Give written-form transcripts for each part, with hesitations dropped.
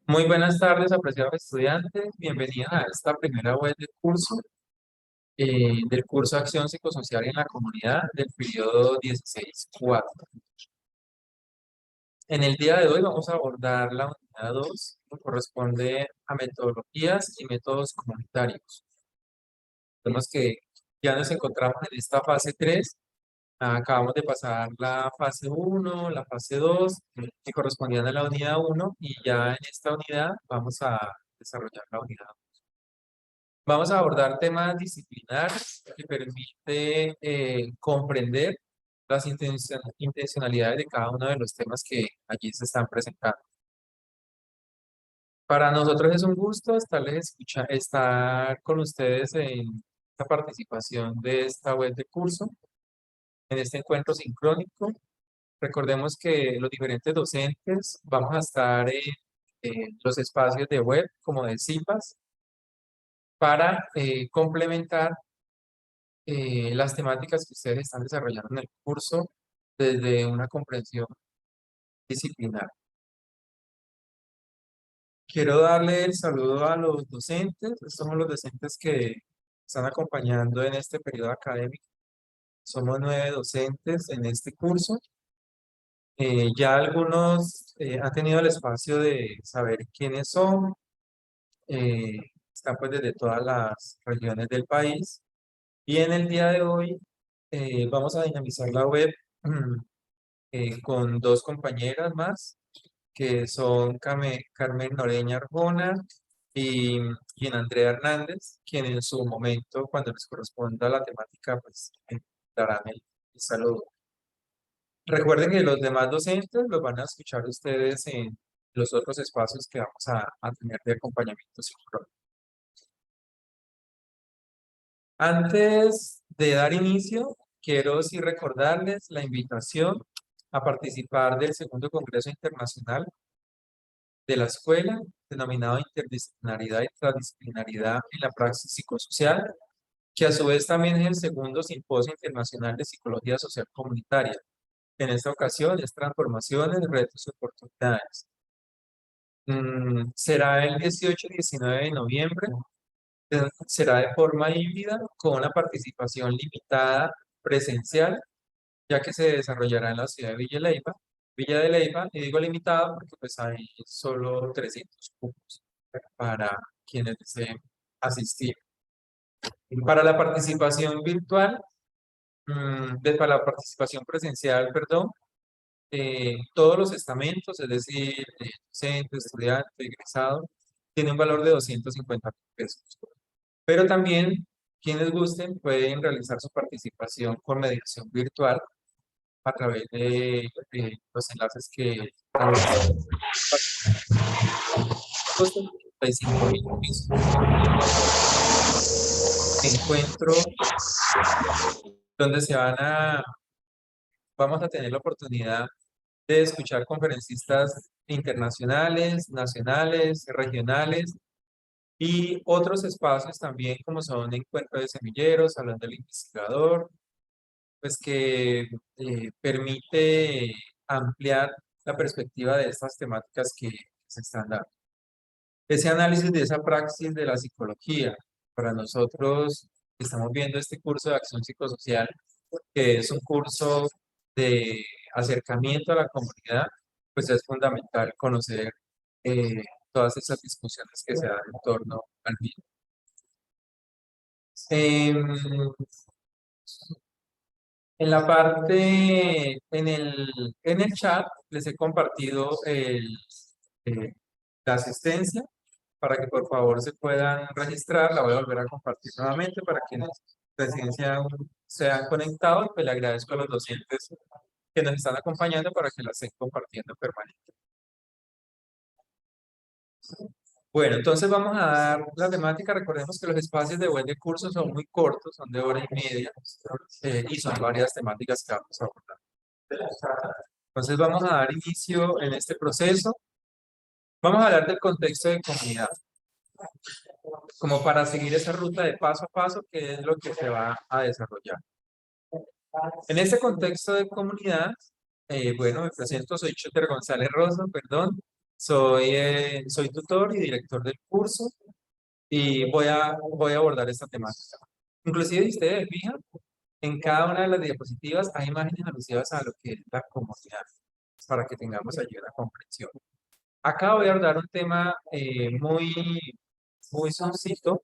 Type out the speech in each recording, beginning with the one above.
Muy buenas tardes, apreciados estudiantes. Bienvenidos a esta primera web del curso Acción Psicosocial en la Comunidad del periodo 16-4. En el día de hoy vamos a abordar la unidad 2, que corresponde a metodologías y métodos comunitarios. Vemos que ya nos encontramos en esta fase 3. Acabamos de pasar la fase 1, la fase 2, que correspondían a la unidad 1, y ya en esta unidad vamos a desarrollar la unidad 2. Vamos a abordar temas disciplinares que permite comprender las intencionalidades de cada uno de los temas que allí se están presentando. Para nosotros es un gusto estar con ustedes en esta participación de esta web de curso, en este encuentro sincrónico. Recordemos que los diferentes docentes vamos a estar en los espacios de web como de CIPAS para complementar las temáticas que ustedes están desarrollando en el curso desde una comprensión disciplinar. Quiero darle el saludo a los docentes. Estos son los docentes que están acompañando en este periodo académico. Somos 9 docentes en este curso. Ya algunos han tenido el espacio de saber quiénes son. eh, Están pues desde todas las regiones del país. Y en el día de hoy vamos a dinamizar la web con dos compañeras más, que son Carmen Noreña Arjona y, y en Andrea Hernández, quien en su momento, cuando les corresponda la temática, pues darán el saludo. Recuerden que los demás docentes los van a escuchar ustedes en los otros espacios que vamos a tener de acompañamiento sincrónico. Antes de dar inicio, quiero sí recordarles la invitación a participar del segundo Congreso Internacional de la escuela, denominado Interdisciplinaridad y Transdisciplinaridad en la Praxis Psicosocial, que a su vez también es el segundo Simposio Internacional de Psicología Social Comunitaria. En esta ocasión es Transformaciones, Retos y Oportunidades. Será el 18 y 19 de noviembre. Será de forma híbrida, con una participación limitada presencial, ya que se desarrollará en la ciudad de Villa de Leyva, y digo limitada porque pues hay solo 300 cupos para quienes deseen asistir. Para la participación virtual, para la participación presencial, perdón, todos los estamentos, es decir, docente, estudiante, egresado, tienen un valor de 250 pesos. Pero también, quienes gusten, pueden realizar su participación por mediación virtual a través de los enlaces que costan 35.000 pesos. Encuentro donde vamos a tener la oportunidad de escuchar conferencistas internacionales, nacionales, regionales y otros espacios también, como son encuentros de semilleros, salón del investigador, pues que permite ampliar la perspectiva de estas temáticas que se están dando. Ese análisis de esa praxis de la psicología, para nosotros que estamos viendo este curso de acción psicosocial, que es un curso de acercamiento a la comunidad, pues es fundamental conocer todas esas discusiones que se dan en torno al mismo. En la parte, en el chat, les he compartido la asistencia para que por favor se puedan registrar. La voy a volver a compartir nuevamente para quienes recién se han conectado. Pues le agradezco a los docentes que nos están acompañando para que la estén compartiendo permanentemente. Bueno, entonces vamos a dar la temática. Recordemos que los espacios de web de curso son muy cortos, son de hora y media, y son varias temáticas que vamos a abordar. Entonces vamos a dar inicio en este proceso. Vamos a hablar del contexto de comunidad, como para seguir esa ruta de paso a paso, que es lo que se va a desarrollar. En este contexto de comunidad, bueno, me presento, soy Chuter González Rosa, perdón. Soy tutor y director del curso y voy a abordar esta temática. Inclusive, si ustedes fijan, en cada una de las diapositivas hay imágenes alusivas a lo que es la comunidad, para que tengamos allí una comprensión. Acá voy a abordar un tema muy sencillo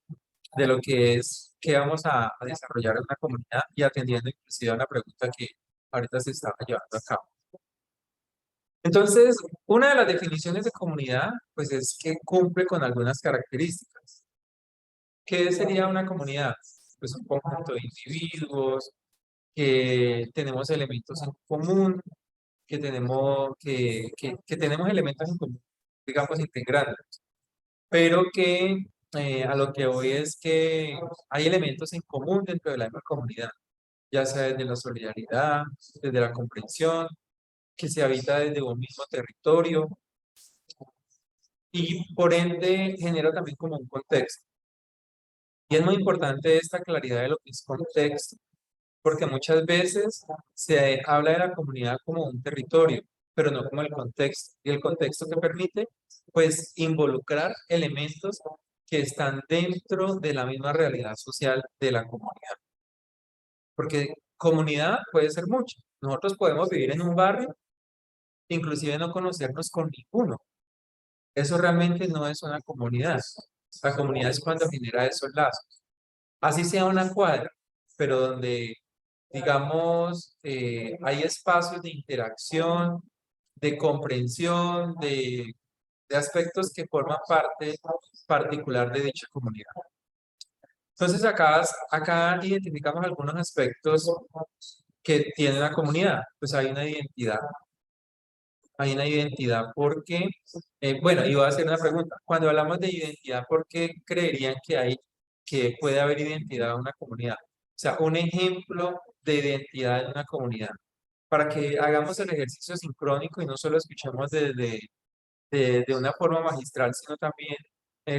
de lo que es que vamos a desarrollar en una comunidad y atendiendo inclusive a una pregunta que ahorita se está llevando a cabo. Entonces, una de las definiciones de comunidad, pues es que cumple con algunas características. ¿Qué sería una comunidad? Pues un conjunto de individuos que tenemos elementos en común, que tenemos elementos en común, digamos, integrantes, pero que a lo que voy es que hay elementos en común dentro de la misma comunidad, ya sea desde la solidaridad, desde la comprensión, que se habita desde un mismo territorio y por ende genera también como un contexto. Y es muy importante esta claridad de lo que es contexto, porque muchas veces se habla de la comunidad como un territorio, pero no como el contexto. Y el contexto que permite, pues, involucrar elementos que están dentro de la misma realidad social de la comunidad. Porque comunidad puede ser mucho. Nosotros podemos vivir en un barrio, inclusive no conocernos con ninguno. Eso realmente no es una comunidad. La comunidad es cuando genera esos lazos. Así sea una cuadra, pero donde, digamos, hay espacios de interacción, de comprensión, de aspectos que forman parte particular de dicha comunidad. Entonces, acá identificamos algunos aspectos que tiene la comunidad. Pues hay una identidad. Hay una identidad porque, bueno, y voy a hacer una pregunta. Cuando hablamos de identidad, ¿por qué creerían que puede haber identidad en una comunidad? O sea, un ejemplo de identidad en una comunidad. Para que hagamos el ejercicio sincrónico y no solo escuchemos de una forma magistral, sino también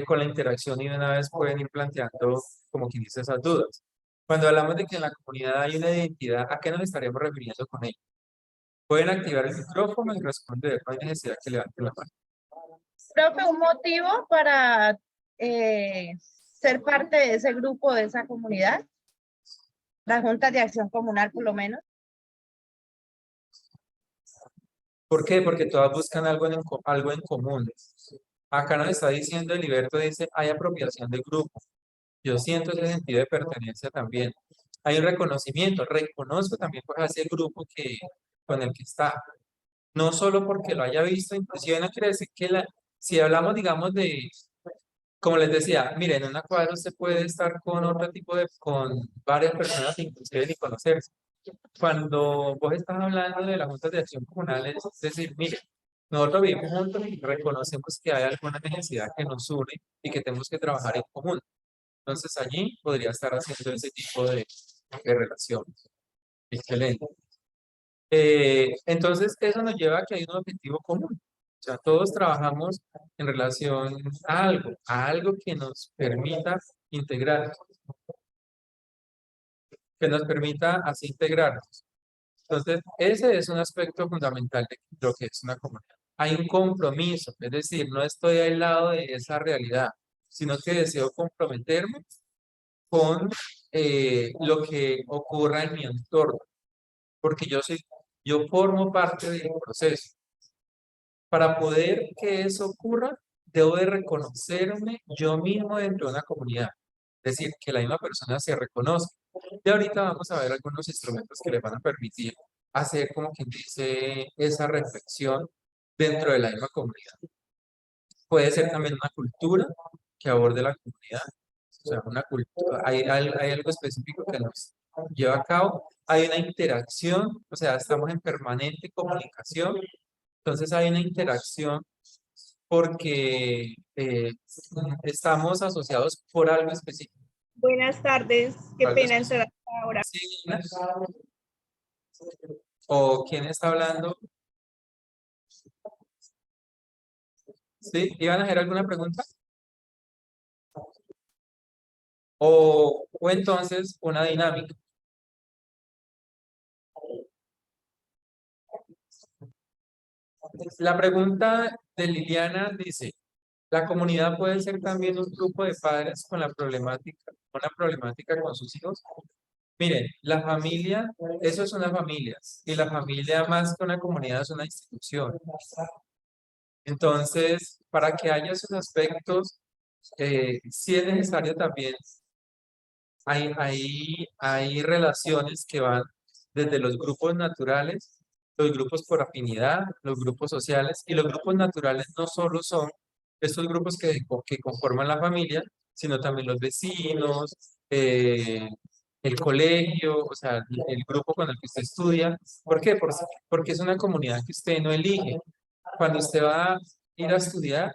con la interacción y de una vez pueden ir planteando, como quien dice, esas dudas. Cuando hablamos de que en la comunidad hay una identidad, ¿a qué nos estaríamos refiriendo con ello? Pueden activar el micrófono y responder, no hay necesidad que levanten la mano. Creo que un motivo para ser parte de ese grupo, de esa comunidad, las juntas de acción comunal por lo menos. ¿Por qué? Porque todas buscan algo en común. Acá nos está diciendo, Heriberto dice, hay apropiación del grupo. Yo siento ese sentido de pertenencia también. Hay un reconocimiento, reconozco también pues, a ese grupo con el que está. No solo porque lo haya visto, inclusive no quiere decir que si hablamos, digamos, como les decía, miren, en una cuadra usted puede estar con otro tipo con varias personas, inclusive ni conocerse. Cuando vos estás hablando de las juntas de acción comunales, es decir, mire, nosotros vivimos juntos y reconocemos que hay alguna necesidad que nos une y que tenemos que trabajar en común. Entonces allí podría estar haciendo ese tipo de relaciones. Excelente. Entonces eso nos lleva a que hay un objetivo común. O sea, todos trabajamos en relación a algo que nos permita integrar, que nos permita así integrarnos. Entonces, ese es un aspecto fundamental de lo que es una comunidad. Hay un compromiso, es decir, no estoy aislado de esa realidad, sino que deseo comprometerme con lo que ocurra en mi entorno, porque yo formo parte del proceso. Para poder que eso ocurra, debo de reconocerme yo mismo dentro de una comunidad. Es decir, que la misma persona se reconozca. Y ahorita vamos a ver algunos instrumentos que le van a permitir hacer como quien dice esa reflexión dentro de la misma comunidad. Puede ser también una cultura que aborde la comunidad. O sea, una cultura, hay algo específico que nos lleva a cabo. Hay una interacción, o sea, estamos en permanente comunicación. Entonces hay una interacción porque estamos asociados por algo específico. Buenas tardes, qué Algo pena específico. entrar ahora. Sí, ¿o quién está hablando? ¿Sí? ¿Iban a hacer alguna pregunta? O entonces una dinámica. La pregunta de Liliana dice, ¿la comunidad puede ser también un grupo de padres con una problemática con sus hijos? Miren, la familia, eso es una familia, y la familia más que una comunidad es una institución. Entonces, para que haya esos aspectos, sí es necesario también, hay relaciones que van desde los grupos naturales, los grupos por afinidad, los grupos sociales, y los grupos naturales no solo son estos grupos que conforman la familia, sino también los vecinos, el colegio, o sea, el grupo con el que usted estudia. ¿Por qué? Porque es una comunidad que usted no elige. Cuando usted va a ir a estudiar,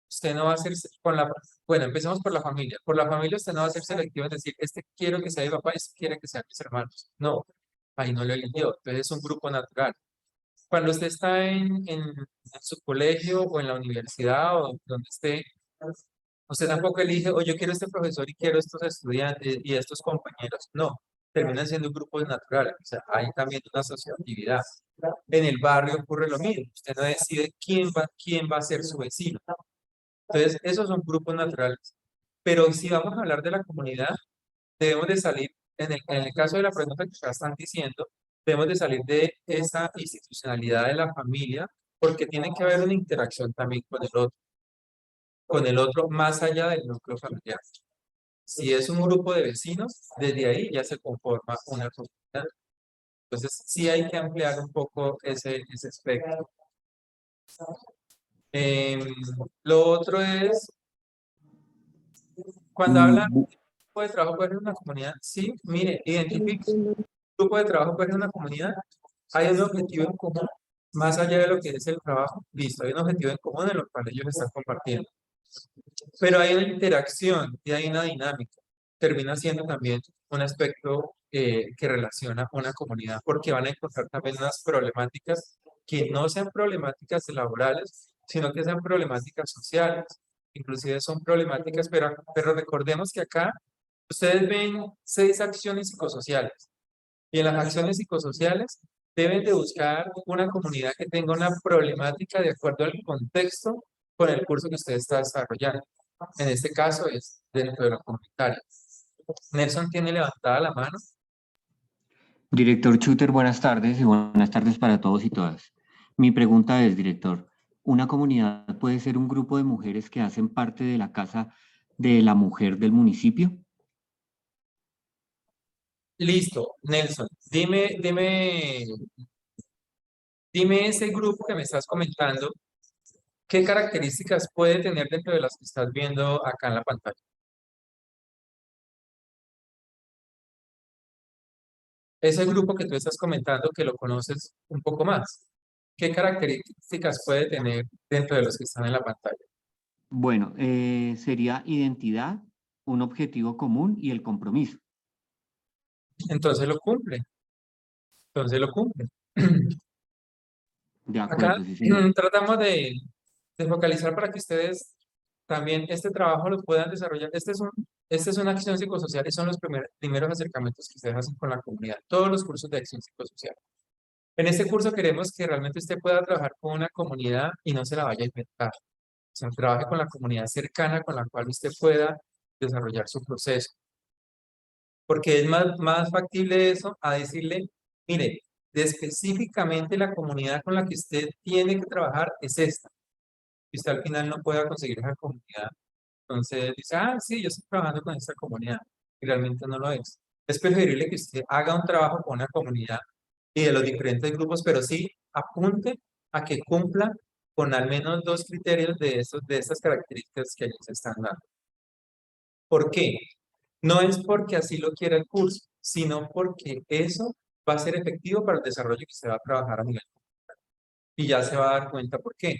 usted no va a hacer con la, bueno, empecemos por la familia. Por la familia usted no va a ser selectivo en decir, este quiero que sea mi papá, este quiere que sean mis hermanos. No, ahí no lo eligió. Entonces es un grupo natural. Cuando usted está en su colegio o en la universidad o donde esté, usted tampoco elige, o yo quiero este profesor y quiero estos estudiantes y estos compañeros. No, terminan siendo grupos naturales. O sea, hay también una asociatividad. En el barrio ocurre lo mismo. Usted no decide quién va a ser su vecino. Entonces, esos son grupos naturales. Pero si vamos a hablar de la comunidad, debemos de salir, en el caso de la pregunta que ustedes están diciendo, debemos de salir de esa institucionalidad de la familia, porque tiene que haber una interacción también con el otro más allá del núcleo familiar. Si es un grupo de vecinos, desde ahí ya se conforma una comunidad. Entonces, sí hay que ampliar un poco ese espectro. Em, lo otro es, cuando habla Mm, bu- grupo de trabajo puede ser una comunidad, sí, mire, identifique grupo de trabajo puede ser una comunidad, hay un objetivo en común, más allá de lo que es el trabajo, listo, hay un objetivo en común en lo cual ellos están compartiendo. Pero hay una interacción y hay una dinámica. Termina siendo también un aspecto que relaciona una comunidad, porque van a encontrar también unas problemáticas que no sean problemáticas laborales, sino que sean problemáticas sociales. Inclusive son problemáticas, pero recordemos que acá ustedes ven 6 acciones psicosociales. Y en las acciones psicosociales deben de buscar una comunidad que tenga una problemática de acuerdo al contexto con el curso que usted está desarrollando. En este caso es dentro de lo comunitario. Nelson tiene levantada la mano. Director Chuter, buenas tardes y buenas tardes para todos y todas. Mi pregunta es, director, ¿una comunidad puede ser un grupo de mujeres que hacen parte de la casa de la mujer del municipio? Listo, Nelson, dime ese grupo que me estás comentando, ¿qué características puede tener dentro de las que estás viendo acá en la pantalla? Ese grupo que tú estás comentando que lo conoces un poco más, ¿qué características puede tener dentro de los que están en la pantalla? Bueno, sería identidad, un objetivo común y el compromiso. Entonces lo cumple, entonces lo cumple. De Acá acuerdo, sí, señor. tratamos de focalizar para que ustedes también este trabajo lo puedan desarrollar. Esta es una acción psicosocial y son los primeros acercamientos que ustedes hacen con la comunidad, todos los cursos de acción psicosocial. En este curso queremos que realmente usted pueda trabajar con una comunidad y no se la vaya a inventar. O sea, trabaje con la comunidad cercana con la cual usted pueda desarrollar su proceso. Porque es más factible eso a decirle, mire, específicamente la comunidad con la que usted tiene que trabajar es esta. Y usted al final no pueda conseguir esa comunidad. Entonces dice, ah, sí, yo estoy trabajando con esta comunidad. Y realmente no lo es. Es preferible que usted haga un trabajo con una comunidad y de los diferentes grupos, pero sí apunte a que cumpla con al menos 2 criterios de estas características que ellos están dando. ¿Por qué? No es porque así lo quiera el curso, sino porque eso va a ser efectivo para el desarrollo que se va a trabajar a nivel. Y ya se va a dar cuenta por qué.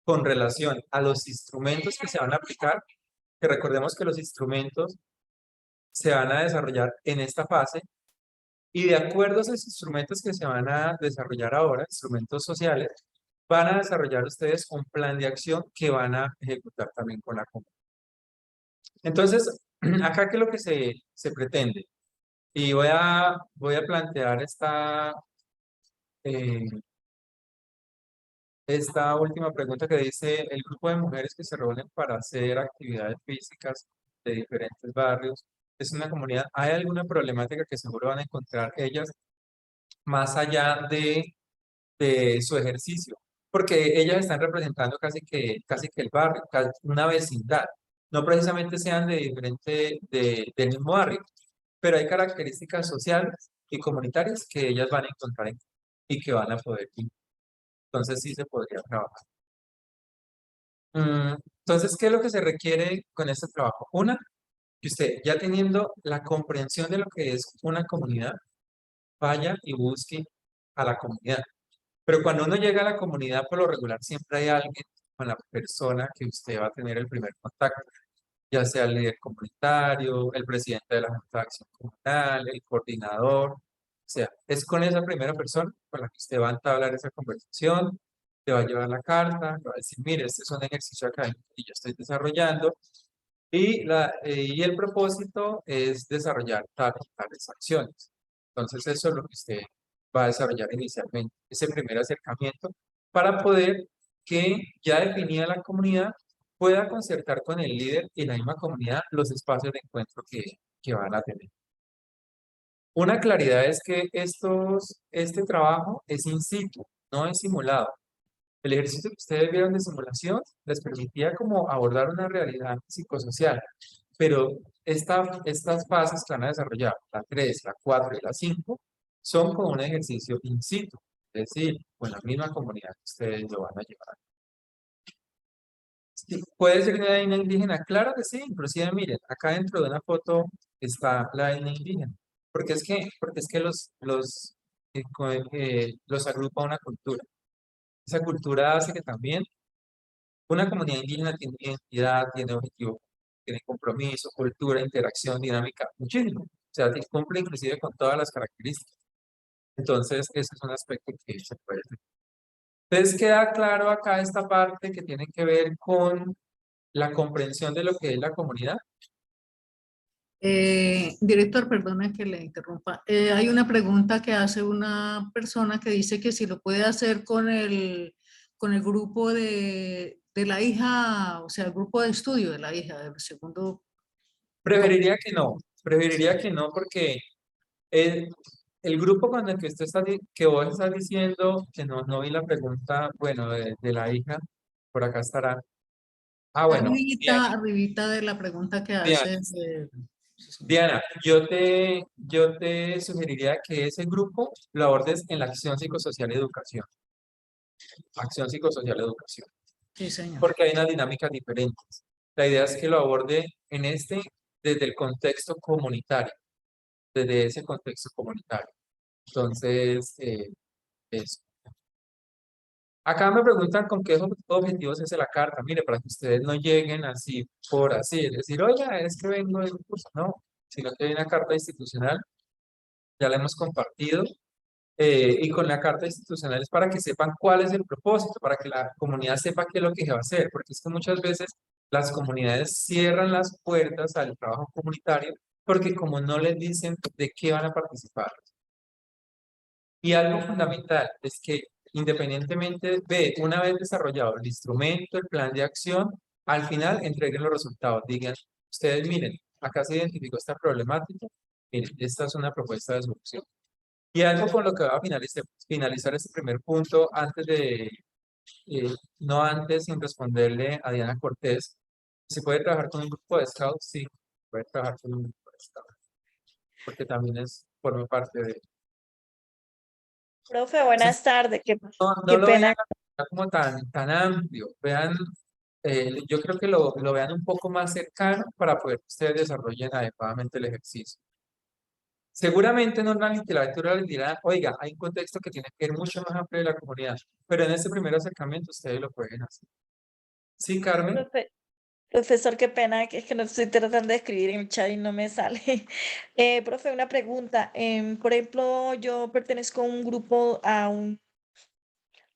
Con relación a los instrumentos que se van a aplicar, que recordemos que los instrumentos se van a desarrollar en esta fase y de acuerdo a esos instrumentos que se van a desarrollar ahora, instrumentos sociales, van a desarrollar ustedes un plan de acción que van a ejecutar también con la comunidad. Entonces, acá qué es lo que se pretende. Y voy a plantear esta, eh, esta última pregunta que dice, el grupo de mujeres que se reúnen para hacer actividades físicas de diferentes barrios, ¿es una comunidad? ¿Hay alguna problemática que seguro van a encontrar ellas más allá de su ejercicio? Porque ellas están representando casi que el barrio, una vecindad. No precisamente sean de diferente, del mismo barrio, pero hay características sociales y comunitarias que ellas van a encontrar y que van a poder. Entonces sí se podría trabajar. Entonces, ¿qué es lo que se requiere con este trabajo? Una, que usted ya teniendo la comprensión de lo que es una comunidad, vaya y busque a la comunidad. Pero cuando uno llega a la comunidad, por lo regular, siempre hay alguien con la persona que usted va a tener el primer contacto, ya sea el líder comunitario, el presidente de la Junta de Acción Comunal, el coordinador. O sea, es con esa primera persona con la que usted va a entablar esa conversación, le va a llevar la carta, le va a decir, mire, este es un ejercicio académico que yo estoy desarrollando y el propósito es desarrollar tales acciones. Entonces, eso es lo que usted va a desarrollar inicialmente, ese primer acercamiento, para poder que ya definida la comunidad pueda concertar con el líder y la misma comunidad los espacios de encuentro que van a tener. Una claridad es que este trabajo es in situ, no es simulado. El ejercicio que ustedes vieron de simulación les permitía como abordar una realidad psicosocial, pero estas fases que van a desarrollar, la 3, la 4 y la 5, son como un ejercicio in situ, es decir, con la misma comunidad que ustedes lo van a llevar. Sí, ¿puede ser una etnia indígena? Claro que sí, inclusive miren, acá dentro de una foto está la etnia indígena, porque es que los agrupa una cultura. Esa cultura hace que también una comunidad indígena tiene identidad, tiene objetivo, tiene compromiso, cultura, interacción, dinámica, muchísimo. O sea, cumple inclusive con todas las características. Entonces, ese es un aspecto que se puede hacer. Entonces, queda claro acá esta parte que tiene que ver con la comprensión de lo que es la comunidad. Director, perdone que le interrumpa. Hay una pregunta que hace una persona que dice que si lo puede hacer con el grupo de la hija, o sea, el grupo de estudio de la hija, del segundo. Preferiría que no porque el, el grupo con el que usted que vos estás diciendo, que no vi la pregunta, bueno, de la hija, por acá estará. Ah, bueno, bien, Arribita de la pregunta que bien. hace. Diana, yo te sugeriría que ese grupo lo abordes en la acción psicosocial y educación. Acción psicosocial y educación. Sí, señor. Porque hay unas dinámicas diferentes. La idea es que lo aborde desde el contexto comunitario, desde ese contexto comunitario. Entonces, eso. Acá me preguntan con qué objetivos es la carta. Mire, para que ustedes no lleguen así por así, es decir, oiga, es que vengo de un curso. No, sino que hay una carta institucional, ya la hemos compartido, y con la carta institucional es para que sepan cuál es el propósito, para que la comunidad sepa qué es lo que se va a hacer, porque es que muchas veces las comunidades cierran las puertas al trabajo comunitario porque como no les dicen de qué van a participar. Y algo fundamental es que independientemente de una vez desarrollado el instrumento, el plan de acción, al final entreguen los resultados. Digan, ustedes miren, acá se identificó esta problemática, miren, esta es una propuesta de solución. Y algo con lo que va a finalizar este primer punto, no antes sin responderle a Diana Cortés, ¿se puede trabajar con un grupo de scouts? Sí, puede trabajar con un grupo de scouts, porque también forma parte de... Profe, buenas tardes. No Qué lo vean pena. como tan amplio, vean, yo creo que lo vean un poco más cercano para poder que ustedes desarrollen adecuadamente el ejercicio. Seguramente en una literatura les dirá, oiga, hay un contexto que tiene que ver mucho más amplio de la comunidad, pero en este primer acercamiento ustedes lo pueden hacer. Sí, Carmen. Profesor, qué pena, que es que no estoy tratando de escribir en el chat y no me sale. Profe, una pregunta. Por ejemplo, yo pertenezco a un grupo, a,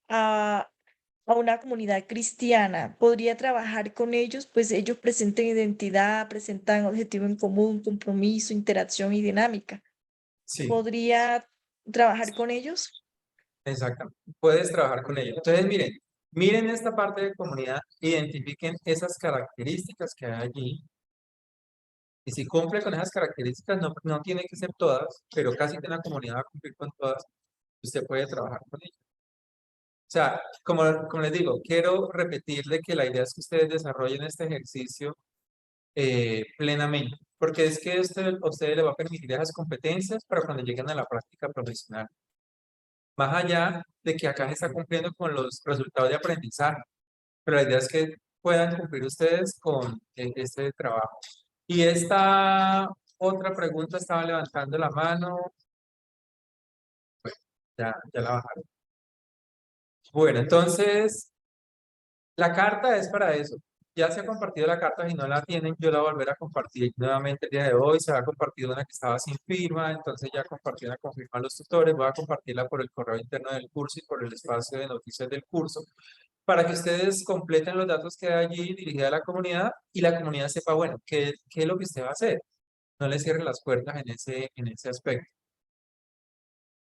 a una comunidad cristiana. ¿Podría trabajar con ellos? Pues ellos presentan identidad, presentan objetivo en común, compromiso, interacción y dinámica. Sí, ¿Podría trabajar con ellos? exactamente. Puedes trabajar con ellos. Entonces, miren, Miren esta parte de comunidad, identifiquen esas características que hay allí. Y si cumple con esas características, no tiene que ser todas, pero casi que la comunidad va a cumplir con todas, usted puede trabajar con ellas. O sea, como les digo, quiero repetirle que la idea es que ustedes desarrollen este ejercicio plenamente, porque es que esto a ustedes les va a permitir esas competencias para cuando lleguen a la práctica profesional. Más allá de que acá se está cumpliendo con los resultados de aprendizaje, pero la idea es que puedan cumplir ustedes con este trabajo. Y esta otra pregunta estaba levantando la mano. Bueno, ya la bajaron. Bueno, entonces, la carta es para eso. Ya se ha compartido la carta, si no la tienen, yo la voy a volver a compartir nuevamente el día de hoy. Se ha compartido una que estaba sin firma, entonces ya compartí una con firma a los tutores. Voy a compartirla por el correo interno del curso y por el espacio de noticias del curso, para que ustedes completen los datos que hay allí dirigida a la comunidad y la comunidad sepa, bueno, qué es lo que usted va a hacer. No le cierre las puertas en ese aspecto.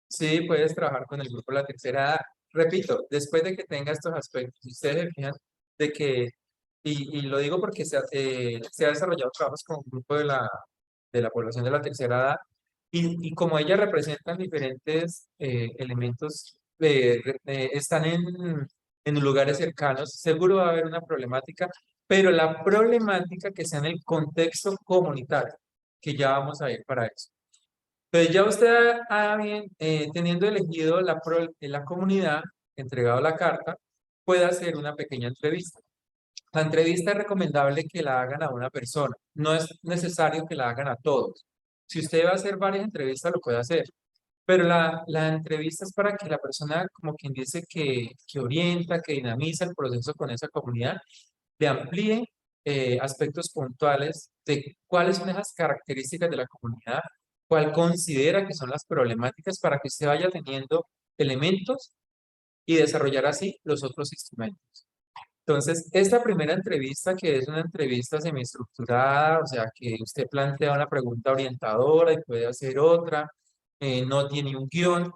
Sí, puedes trabajar con el grupo La Tercera Edad. Repito, después de que tenga estos aspectos, si ustedes se fijan de que, y lo digo porque se ha desarrollado trabajos con un grupo de la población de la tercera edad, y como ellas representan diferentes elementos, están en lugares cercanos, seguro va a haber una problemática, pero la problemática que sea en el contexto comunitario, que ya vamos a ir para eso. Entonces ya usted teniendo elegido la comunidad, entregado la carta, puede hacer una pequeña entrevista. La entrevista es recomendable que la hagan a una persona, no es necesario que la hagan a todos. Si usted va a hacer varias entrevistas, lo puede hacer, pero la entrevista es para que la persona, como quien dice, que orienta, que dinamiza el proceso con esa comunidad, le amplíe aspectos puntuales de cuáles son esas características de la comunidad, cuál considera que son las problemáticas para que usted vaya teniendo elementos y desarrollar así los otros instrumentos. Entonces, esta primera entrevista, que es una entrevista semiestructurada, o sea, que usted plantea una pregunta orientadora y puede hacer otra, no tiene un guión,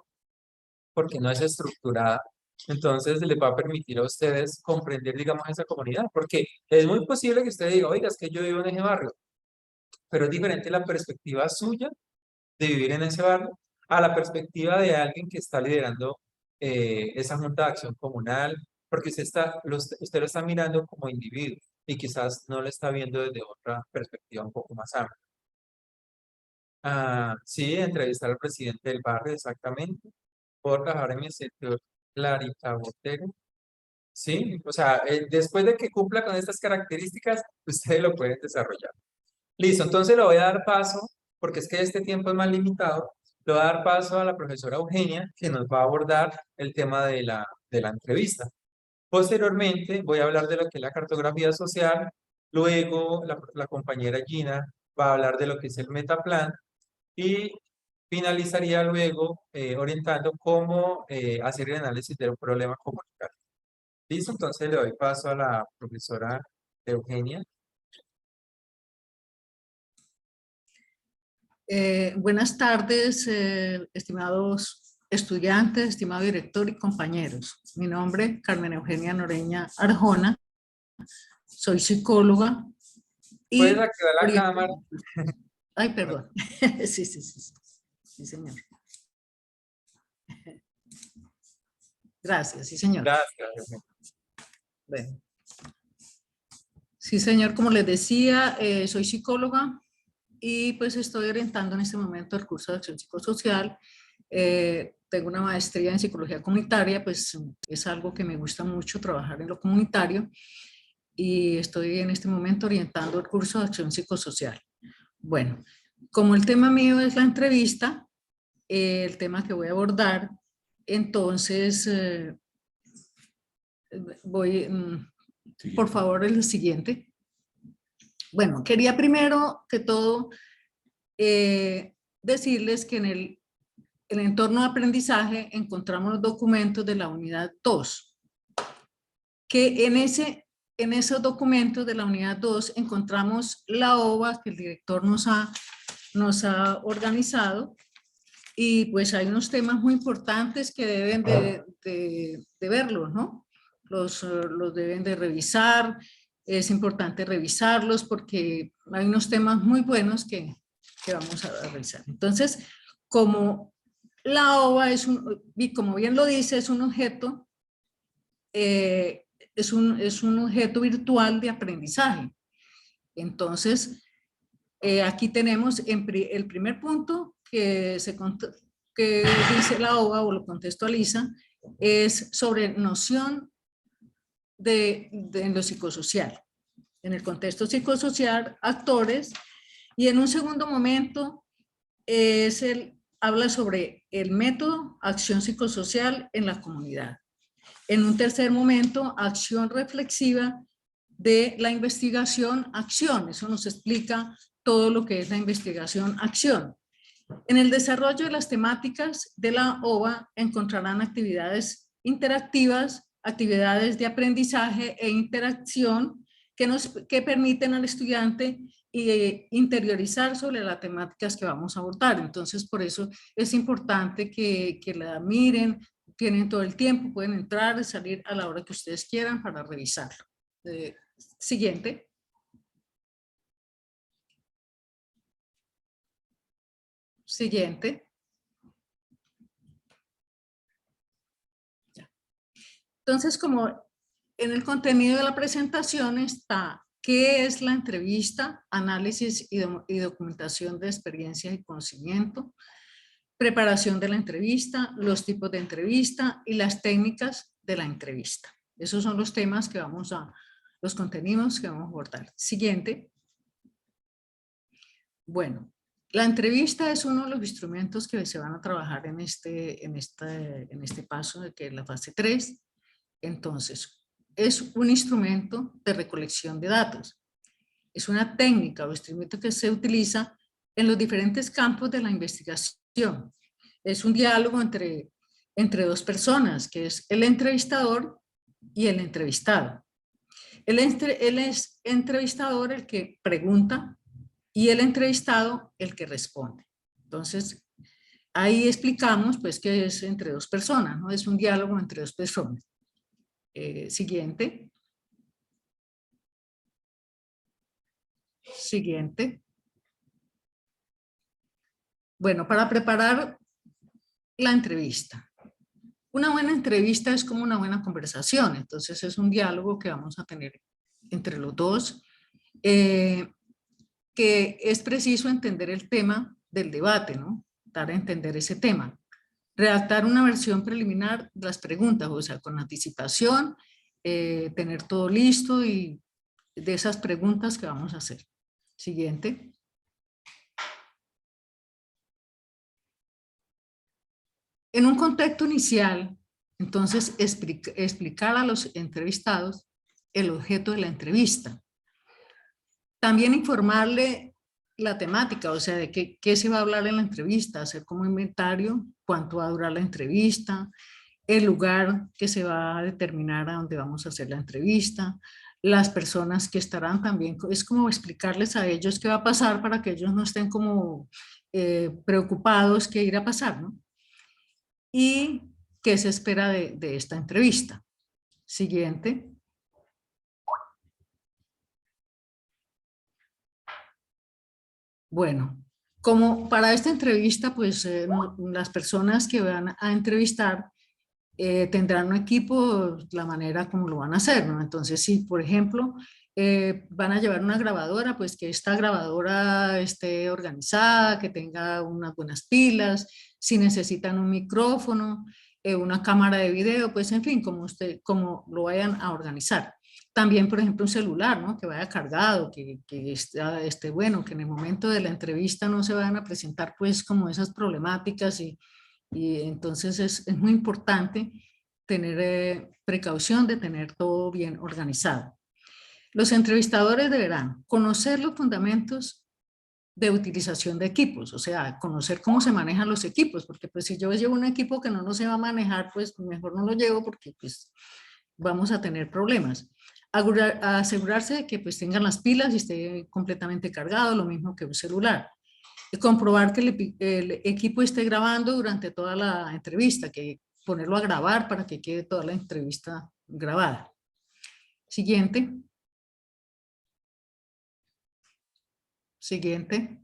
porque no es estructurada, entonces les va a permitir a ustedes comprender, digamos, esa comunidad, porque es muy posible que usted diga, oiga, es que yo vivo en ese barrio, pero es diferente la perspectiva suya de vivir en ese barrio a la perspectiva de alguien que está liderando esa junta de acción comunal, porque usted lo está mirando como individuo y quizás no lo está viendo desde otra perspectiva un poco más amplia. Sí, entrevistar al presidente del barrio, exactamente. Puedo trabajar en mi sector Clarita Botero. Sí, o sea, después de que cumpla con estas características, ustedes lo pueden desarrollar. Listo, entonces le voy a dar paso, porque es que este tiempo es más limitado, le voy a dar paso a la profesora Eugenia, que nos va a abordar el tema de la entrevista. Posteriormente, voy a hablar de lo que es la cartografía social, luego la compañera Gina va a hablar de lo que es el metaplan, y finalizaría luego orientando cómo hacer el análisis de un problema comunitario. Listo, entonces le doy paso a la profesora Eugenia. Buenas tardes, estimados estudiantes, estimado director y compañeros. Mi nombre es Carmen Eugenia Noreña Arjona, soy psicóloga. ¿Puedes activar la cámara? Ay, perdón. Sí, sí, señor. Gracias, sí, señor. Gracias. Bueno. Sí, señor, como les decía, soy psicóloga y pues estoy orientando en este momento el curso de acción psicosocial. Tengo una maestría en psicología comunitaria, pues es algo que me gusta mucho, trabajar en lo comunitario, y estoy en este momento orientando el curso de acción psicosocial. Bueno, como el tema mío es la entrevista, el tema que voy a abordar, entonces por favor, el siguiente. Bueno, quería primero que todo decirles que en el entorno de aprendizaje encontramos los documentos de la unidad 2, que en esos documentos de la unidad 2 encontramos la OVA que el director nos ha organizado, y pues hay unos temas muy importantes que deben de verlos, ¿no? los deben de revisar. Es importante revisarlos porque hay unos temas muy buenos que vamos a revisar. Entonces, como la OVA es y como bien lo dice, es un objeto, es un objeto virtual de aprendizaje. Entonces, aquí tenemos el primer punto que dice la OVA o lo contextualiza, es sobre noción en lo psicosocial. En el contexto psicosocial, actores, y en un segundo momento habla sobre el método, acción psicosocial en la comunidad. En un tercer momento, acción reflexiva de la investigación, acción. Eso nos explica todo lo que es la investigación, acción. En el desarrollo de las temáticas de la OVA encontrarán actividades interactivas, actividades de aprendizaje e interacción que permiten al estudiante interiorizar sobre las temáticas que vamos a abordar. Entonces, por eso es importante que la miren, tienen todo el tiempo, pueden entrar y salir a la hora que ustedes quieran para revisarlo. Siguiente. Siguiente. Entonces, como en el contenido de la presentación está qué es la entrevista, análisis y documentación de experiencias y conocimiento, preparación de la entrevista, los tipos de entrevista y las técnicas de la entrevista. Esos son los temas que los contenidos que vamos a abordar. Siguiente. Bueno, la entrevista es uno de los instrumentos que se van a trabajar en este paso de que es la fase 3. Entonces, es un instrumento de recolección de datos. Es una técnica o instrumento que se utiliza en los diferentes campos de la investigación. Es un diálogo entre dos personas, que es el entrevistador y el entrevistado. Él es entrevistador el que pregunta y el entrevistado el que responde. Entonces, ahí explicamos pues que es entre dos personas, ¿no? Es un diálogo entre dos personas. Siguiente. Siguiente. Bueno, para preparar la entrevista. Una buena entrevista es como una buena conversación, entonces es un diálogo que vamos a tener entre los dos, que es preciso entender el tema del debate, ¿no? Dar a entender ese tema. Redactar una versión preliminar de las preguntas, o sea, con anticipación, tener todo listo y de esas preguntas que vamos a hacer. Siguiente. En un contexto inicial, entonces, explicar a los entrevistados el objeto de la entrevista. También informarle la temática, o sea, de qué se va a hablar en la entrevista, hacer como inventario, cuánto va a durar la entrevista, el lugar que se va a determinar a donde vamos a hacer la entrevista, las personas que estarán también, es como explicarles a ellos qué va a pasar para que ellos no estén como preocupados qué irá a pasar, ¿no? Y qué se espera de esta entrevista. Siguiente. Bueno, como para esta entrevista, pues las personas que van a entrevistar tendrán un equipo, la manera como lo van a hacer, ¿no? Entonces, si por ejemplo van a llevar una grabadora, pues que esta grabadora esté organizada, que tenga unas buenas pilas, si necesitan un micrófono, una cámara de video, pues en fin, como lo vayan a organizar. También, por ejemplo, un celular, ¿no? Que vaya cargado, que esté bueno, que en el momento de la entrevista no se vayan a presentar pues como esas problemáticas y entonces es muy importante tener precaución de tener todo bien organizado. Los entrevistadores deberán conocer los fundamentos de utilización de equipos, o sea, conocer cómo se manejan los equipos, porque pues si yo llevo un equipo que no se va a manejar, pues mejor no lo llevo porque pues vamos a tener problemas. Asegurarse de que pues tengan las pilas y esté completamente cargado, lo mismo que un celular. Comprobar que el equipo esté grabando durante toda la entrevista, que ponerlo a grabar para que quede toda la entrevista grabada. Siguiente. Siguiente.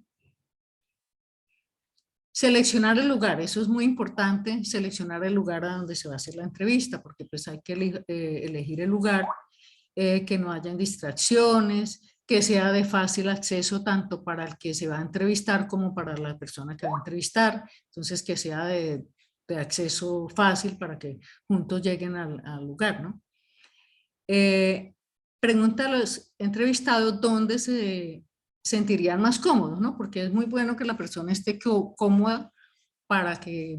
Seleccionar el lugar, eso es muy importante, seleccionar el lugar a donde se va a hacer la entrevista, porque pues hay que elegir el lugar, que no hayan distracciones, que sea de fácil acceso tanto para el que se va a entrevistar como para la persona que va a entrevistar, entonces que sea de acceso fácil para que juntos lleguen al lugar, ¿no? Pregunta a los entrevistados dónde se sentirían más cómodos, ¿no? Porque es muy bueno que la persona esté cómoda para que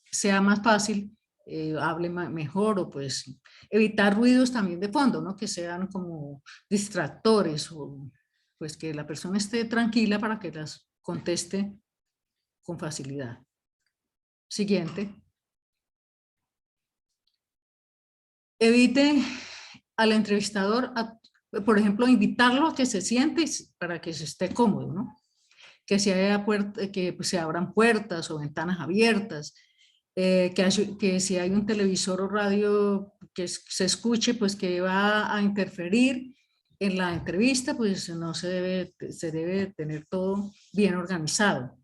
sea más fácil, hable mejor, o pues evitar ruidos también de fondo, ¿no? Que sean como distractores, o pues que la persona esté tranquila para que las conteste con facilidad. Siguiente. Evite al entrevistador, por ejemplo, invitarlo a que se siente para que se esté cómodo, ¿no? Que que pues, se abran puertas o ventanas abiertas, que si hay un televisor o radio que se escuche, pues que va a interferir en la entrevista, pues no se debe tener todo bien organizado.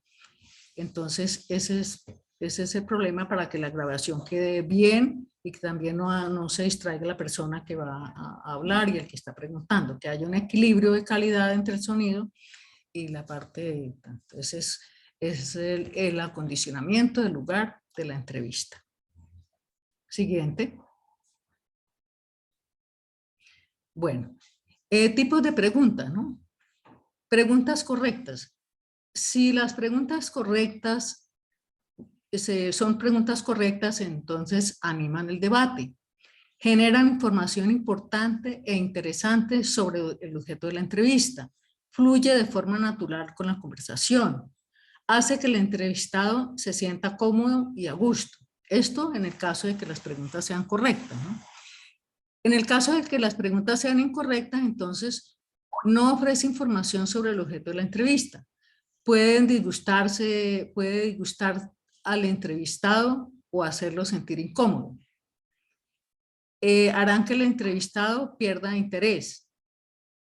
Entonces, ese es el problema para que la grabación quede bien y que también no se distraiga la persona que va a hablar y el que está preguntando, que haya un equilibrio de calidad entre el sonido y la parte. Entonces, es el acondicionamiento del lugar de la entrevista. Siguiente. Bueno, tipos de preguntas, ¿no? Preguntas correctas. Si las preguntas correctas son preguntas correctas, entonces animan el debate, generan información importante e interesante sobre el objeto de la entrevista, fluye de forma natural con la conversación, hace que el entrevistado se sienta cómodo y a gusto. Esto en el caso de que las preguntas sean correctas, ¿no? En el caso de que las preguntas sean incorrectas, entonces no ofrece información sobre el objeto de la entrevista. Puede disgustar al entrevistado o hacerlo sentir incómodo. Harán que el entrevistado pierda interés.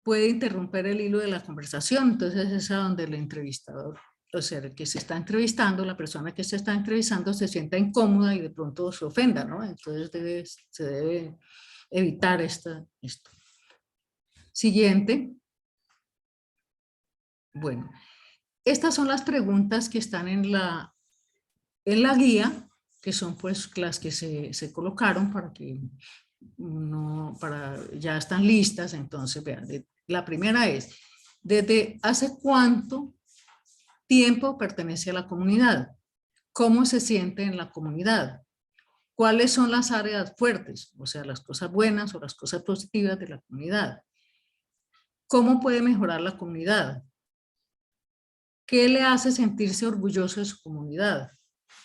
Puede interrumpir el hilo de la conversación, entonces es a donde el entrevistador, o sea, el que se está entrevistando, la persona que se está entrevistando se sienta incómoda y de pronto se ofenda, ¿no? Entonces se debe evitar esto. Siguiente. Bueno, estas son las preguntas que están en la guía, que son pues las que se colocaron para que ya están listas. Entonces, vean, la primera es, ¿desde hace cuánto tiempo pertenece a la comunidad? ¿Cómo se siente en la comunidad? ¿Cuáles son las áreas fuertes? O sea, las cosas buenas o las cosas positivas de la comunidad. ¿Cómo puede mejorar la comunidad? ¿Qué le hace sentirse orgulloso de su comunidad?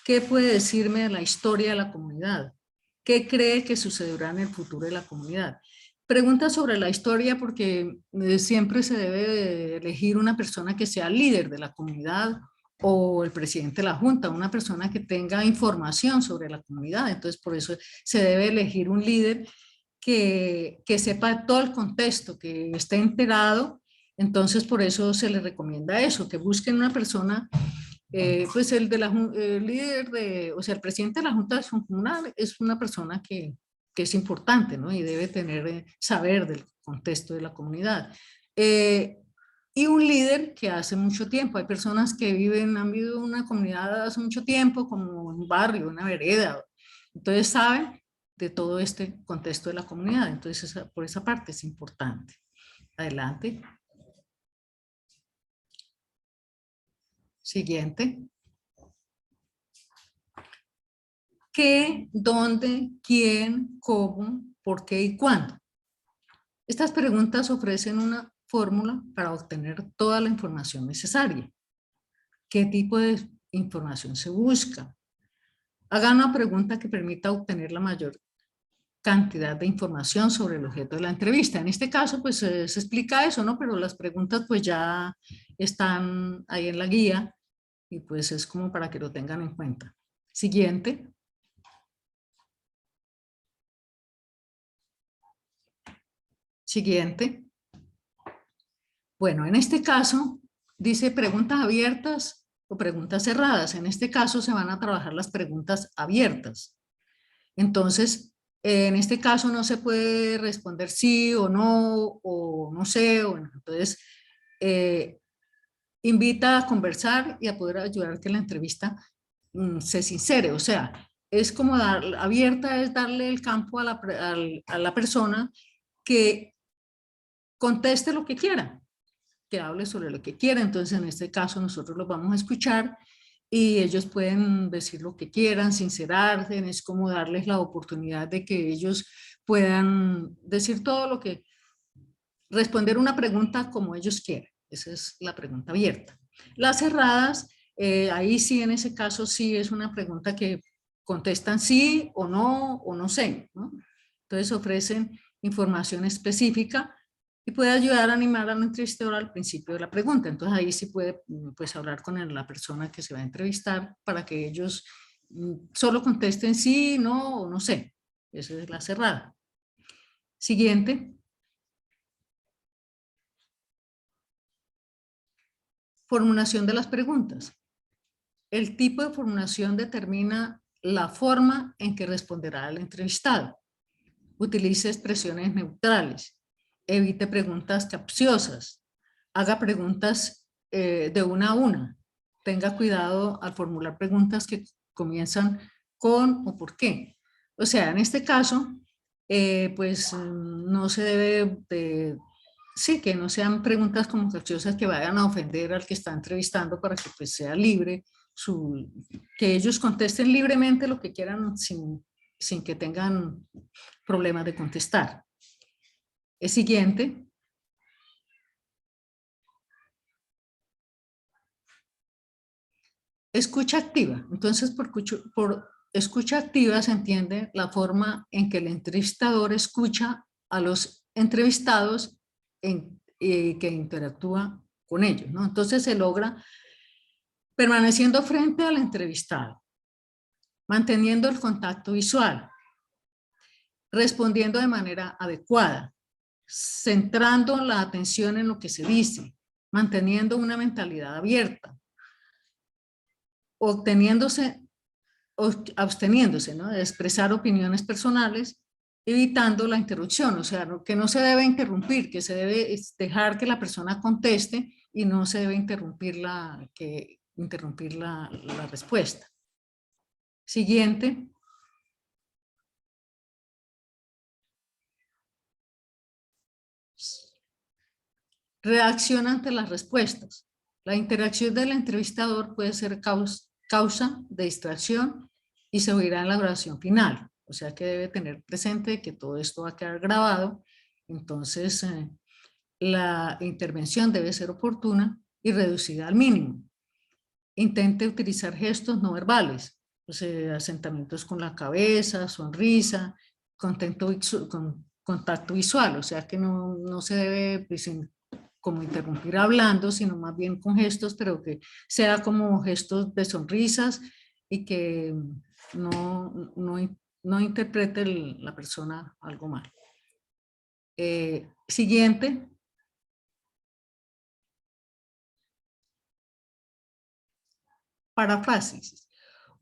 ¿Qué puede decirme de la historia de la comunidad? ¿Qué cree que sucederá en el futuro de la comunidad? Preguntas sobre la historia, porque siempre se debe de elegir una persona que sea líder de la comunidad o el presidente de la junta, una persona que tenga información sobre la comunidad. Entonces, por eso se debe elegir un líder que sepa todo el contexto, que esté enterado. Entonces, por eso se le recomienda eso, que busquen una persona, pues el líder o sea, el presidente de la Junta de Acción Comunal es una persona que es importante, ¿no? Y debe tener, saber del contexto de la comunidad. Y un líder que hace mucho tiempo, hay personas que han vivido en una comunidad hace mucho tiempo, como un barrio, una vereda, entonces saben de todo este contexto de la comunidad, entonces por esa parte es importante. Adelante. Siguiente. ¿Qué, dónde, quién, cómo, por qué y cuándo? Estas preguntas ofrecen una fórmula para obtener toda la información necesaria. ¿Qué tipo de información se busca? Hagan una pregunta que permita obtener la mayor cantidad de información sobre el objeto de la entrevista. En este caso, pues se explica eso, ¿no? Pero las preguntas pues ya están ahí en la guía y pues es como para que lo tengan en cuenta. Siguiente. Siguiente. Bueno, en este caso dice preguntas abiertas o preguntas cerradas. En este caso se van a trabajar las preguntas abiertas. Entonces, en este caso no se puede responder sí o no sé. Bueno, entonces, invita a conversar y a poder ayudar a que la entrevista se sincere. O sea, es como abierta, es darle el campo a la persona que conteste lo que quiera, que hable sobre lo que quiera. Entonces, en este caso, nosotros los vamos a escuchar y ellos pueden decir lo que quieran, sincerarse, es como darles la oportunidad de que ellos puedan decir todo lo que, responder una pregunta como ellos quieran. Esa es la pregunta abierta. Las cerradas, ahí sí, en ese caso sí es una pregunta que contestan sí o no sé, ¿no? Entonces ofrecen información específica y puede ayudar a animar al entrevistador al principio de la pregunta. Entonces ahí sí puede pues, hablar con la persona que se va a entrevistar para que ellos solo contesten sí, no o no sé. Esa es la cerrada. Siguiente. Formulación de las preguntas. El tipo de formulación determina la forma en que responderá el entrevistado. Utilice expresiones neutrales. Evite preguntas capciosas. Haga preguntas de una a una. Tenga cuidado al formular preguntas que comienzan con o por qué. O sea, en este caso, pues no se debe de... Sí, que no sean preguntas como capciosas que vayan a ofender al que está entrevistando para que pues sea libre, que ellos contesten libremente lo que quieran sin que tengan problemas de contestar. El siguiente. Escucha activa. Entonces, por escucha activa se entiende la forma en que el entrevistador escucha a los entrevistados que interactúa con ellos, ¿no? Entonces se logra permaneciendo frente al entrevistado, manteniendo el contacto visual, respondiendo de manera adecuada, centrando la atención en lo que se dice, manteniendo una mentalidad abierta, absteniéndose, ¿no?, de expresar opiniones personales, evitando la interrupción, o sea, que no se debe interrumpir, que se debe dejar que la persona conteste y no se debe interrumpir la respuesta. Siguiente. Reacción ante las respuestas. La interacción del entrevistador puede ser causa de distracción y se oirá en la oración final. O sea que debe tener presente que todo esto va a quedar grabado. Entonces, la intervención debe ser oportuna y reducida al mínimo. Intente utilizar gestos no verbales, o sea, asentamientos con la cabeza, sonrisa, contacto visual, o sea que no se debe pues, como interrumpir hablando, sino más bien con gestos, pero que sea como gestos de sonrisas y que no interprete la persona algo mal. Siguiente. Paráfrasis.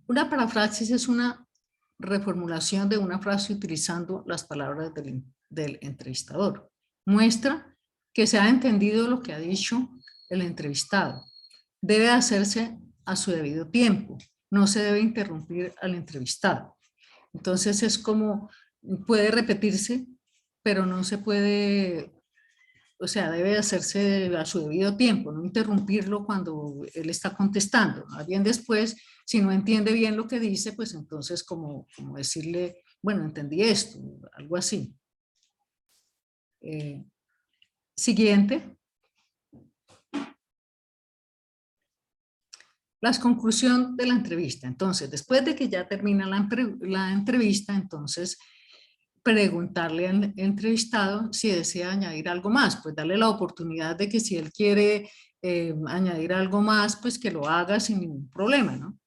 Una paráfrasis es una reformulación de una frase utilizando las palabras del entrevistador. Muestra que se ha entendido lo que ha dicho el entrevistado. Debe hacerse a su debido tiempo. No se debe interrumpir al entrevistado. Entonces es como, puede repetirse, pero no se puede, o sea, debe hacerse a su debido tiempo, no interrumpirlo cuando él está contestando. Más bien después, si no entiende bien lo que dice, pues entonces como decirle, bueno, entendí esto, algo así. Siguiente. La conclusión de la entrevista. Entonces, después de que ya termina la entrevista, entonces preguntarle al entrevistado si desea añadir algo más, pues darle la oportunidad de que si él quiere añadir algo más, pues que lo haga sin ningún problema, ¿no?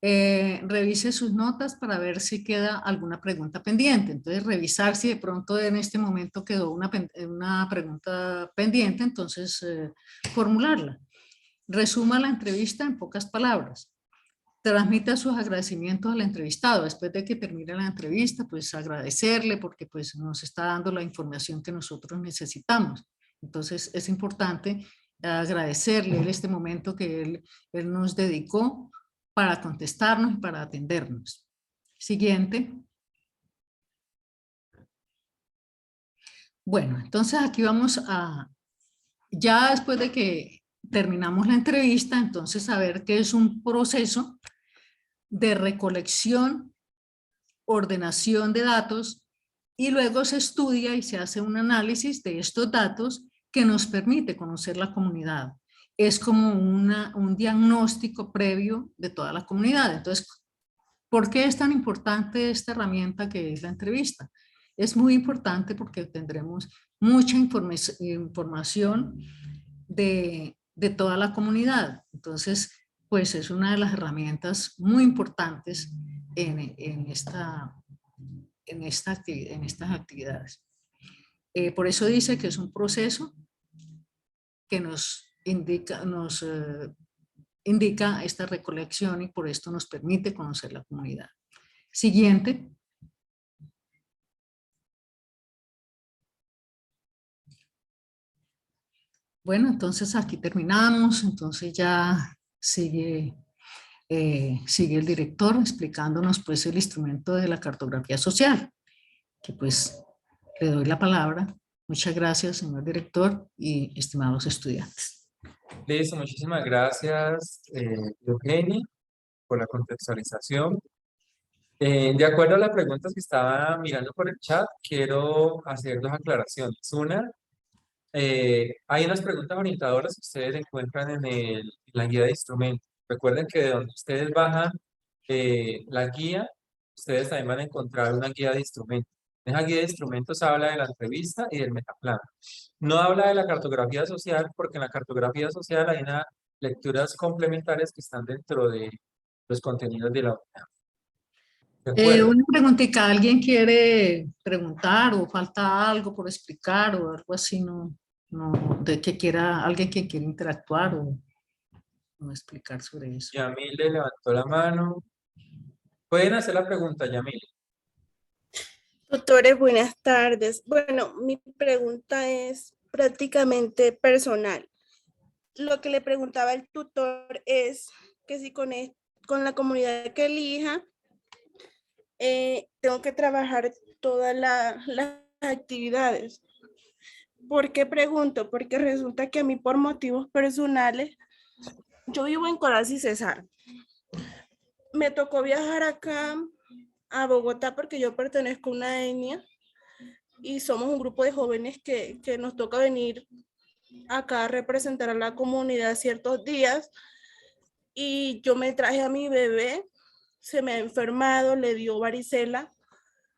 revise sus notas para ver si queda alguna pregunta pendiente. Entonces, revisar si de pronto en este momento quedó una pregunta pendiente, entonces formularla. Resuma la entrevista en pocas palabras. Transmita sus agradecimientos al entrevistado. Después de que termine la entrevista, pues agradecerle porque pues nos está dando la información que nosotros necesitamos. Entonces es importante agradecerle en este momento que él nos dedicó para contestarnos y para atendernos. Siguiente. Bueno, entonces aquí vamos a, ya después de que terminamos la entrevista, entonces a ver qué es un proceso de recolección, ordenación de datos y luego se estudia y se hace un análisis de estos datos que nos permite conocer la comunidad. Es como un diagnóstico previo de toda la comunidad. Entonces, ¿por qué es tan importante esta herramienta que es la entrevista? Es muy importante porque tendremos mucha información de toda la comunidad. Entonces, pues es una de las herramientas muy importantes en estas actividades. Por eso dice que es un proceso que nos indica esta recolección y por esto nos permite conocer la comunidad. Siguiente. Bueno, entonces aquí terminamos, entonces ya sigue el director explicándonos pues el instrumento de la cartografía social, que pues le doy la palabra. Muchas gracias, señor director y estimados estudiantes. Listo, muchísimas gracias, Eugenia, por la contextualización. De acuerdo a las preguntas que estaba mirando por el chat, quiero hacer dos aclaraciones. Una, hay unas preguntas orientadoras que ustedes encuentran en la guía de instrumentos. Recuerden que de donde ustedes bajan la guía, ustedes también van a encontrar una guía de instrumentos. En esa guía de instrumentos habla de la entrevista y del metaplan. No habla de la cartografía social, porque en la cartografía social hay unas lecturas complementarias que están dentro de los contenidos de la unidad. ¿De acuerdo? Una preguntita, ¿alguien quiere preguntar o falta algo por explicar o algo así? De que quiera, alguien que quiera interactuar o explicar sobre eso. Yamile levantó la mano. Pueden hacer la pregunta, Yamile. Tutores, buenas tardes. Bueno, mi pregunta es prácticamente personal. Lo que le preguntaba el tutor es que si con la comunidad que elija, tengo que trabajar todas las actividades. ¿Por qué pregunto? Porque resulta que a mí por motivos personales, yo vivo en Coral y Cesar. Me tocó viajar acá a Bogotá porque yo pertenezco a una etnia y somos un grupo de jóvenes que nos toca venir acá a representar a la comunidad ciertos días y yo me traje a mi bebé, se me ha enfermado, le dio varicela,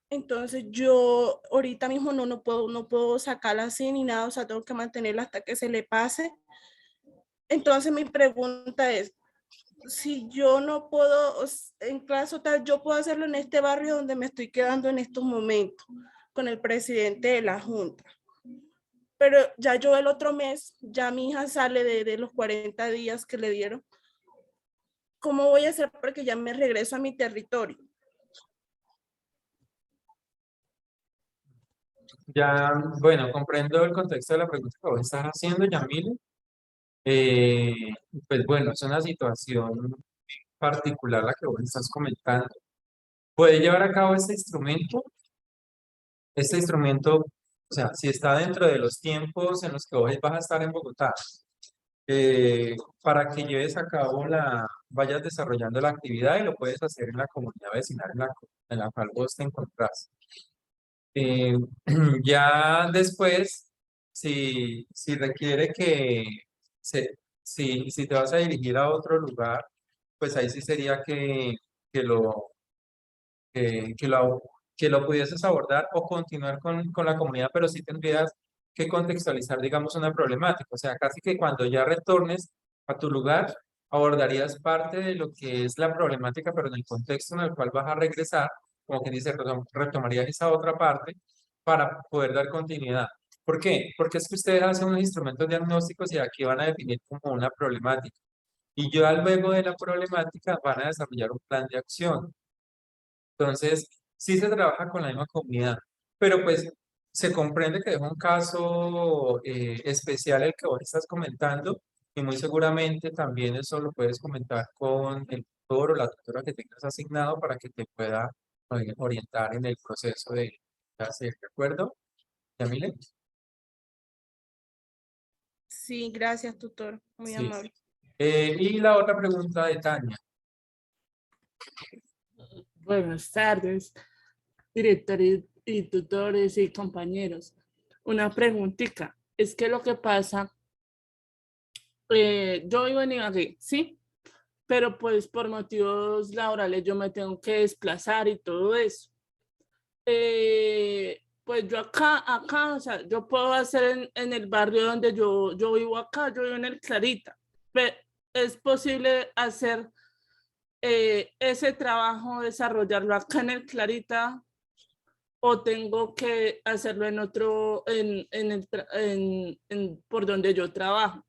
entonces yo ahorita mismo no puedo sacarla así ni nada, o sea, tengo que mantenerla hasta que se le pase. Entonces mi pregunta es, si yo no puedo, en caso tal, yo puedo hacerlo en este barrio donde me estoy quedando en estos momentos, con el presidente de la Junta. Pero ya yo el otro mes, ya mi hija sale de los 40 días que le dieron. ¿Cómo voy a hacer porque ya me regreso a mi territorio? Ya, bueno, comprendo el contexto de la pregunta que vos estás haciendo, Yamile. Pues bueno, es una situación particular la que vos estás comentando. ¿Puede llevar a cabo este instrumento? Este instrumento, o sea, si está dentro de los tiempos en los que vos vas a estar en Bogotá, para que lleves a cabo vayas desarrollando la actividad y lo puedes hacer en la comunidad vecinal en la cual vos te encontrás. Ya después, si requiere si te vas a dirigir a otro lugar, pues ahí sí sería que lo, que lo, que lo pudieses abordar o continuar con la comunidad, pero sí tendrías que contextualizar, digamos, una problemática. O sea, casi que cuando ya retornes a tu lugar, abordarías parte de lo que es la problemática, pero en el contexto en el cual vas a regresar, como que dice, retomarías esa otra parte para poder dar continuidad. ¿Por qué? Porque es que ustedes hacen unos instrumentos diagnósticos y aquí van a definir como una problemática. Y ya luego de la problemática van a desarrollar un plan de acción. Entonces, sí se trabaja con la misma comunidad, pero pues se comprende que es un caso especial el que vos estás comentando y muy seguramente también eso lo puedes comentar con el tutor o la tutora que tengas asignado para que te pueda orientar en el proceso de hacer, ¿de acuerdo? ¿Yamile? Sí, gracias, tutor. Muy Sí. amable. Y la otra pregunta de Tania. Buenas tardes, directores y tutores y compañeros. Una preguntita, es que lo que pasa, yo vivo en Ibagué, ¿sí? Pero pues por motivos laborales yo me tengo que desplazar y todo eso. Pues yo acá, o sea, yo puedo hacer en el barrio donde yo vivo acá, yo vivo en el Clarita, pero es posible hacer ese trabajo, desarrollarlo acá en el Clarita, o tengo que hacerlo en otro, por donde yo trabajo.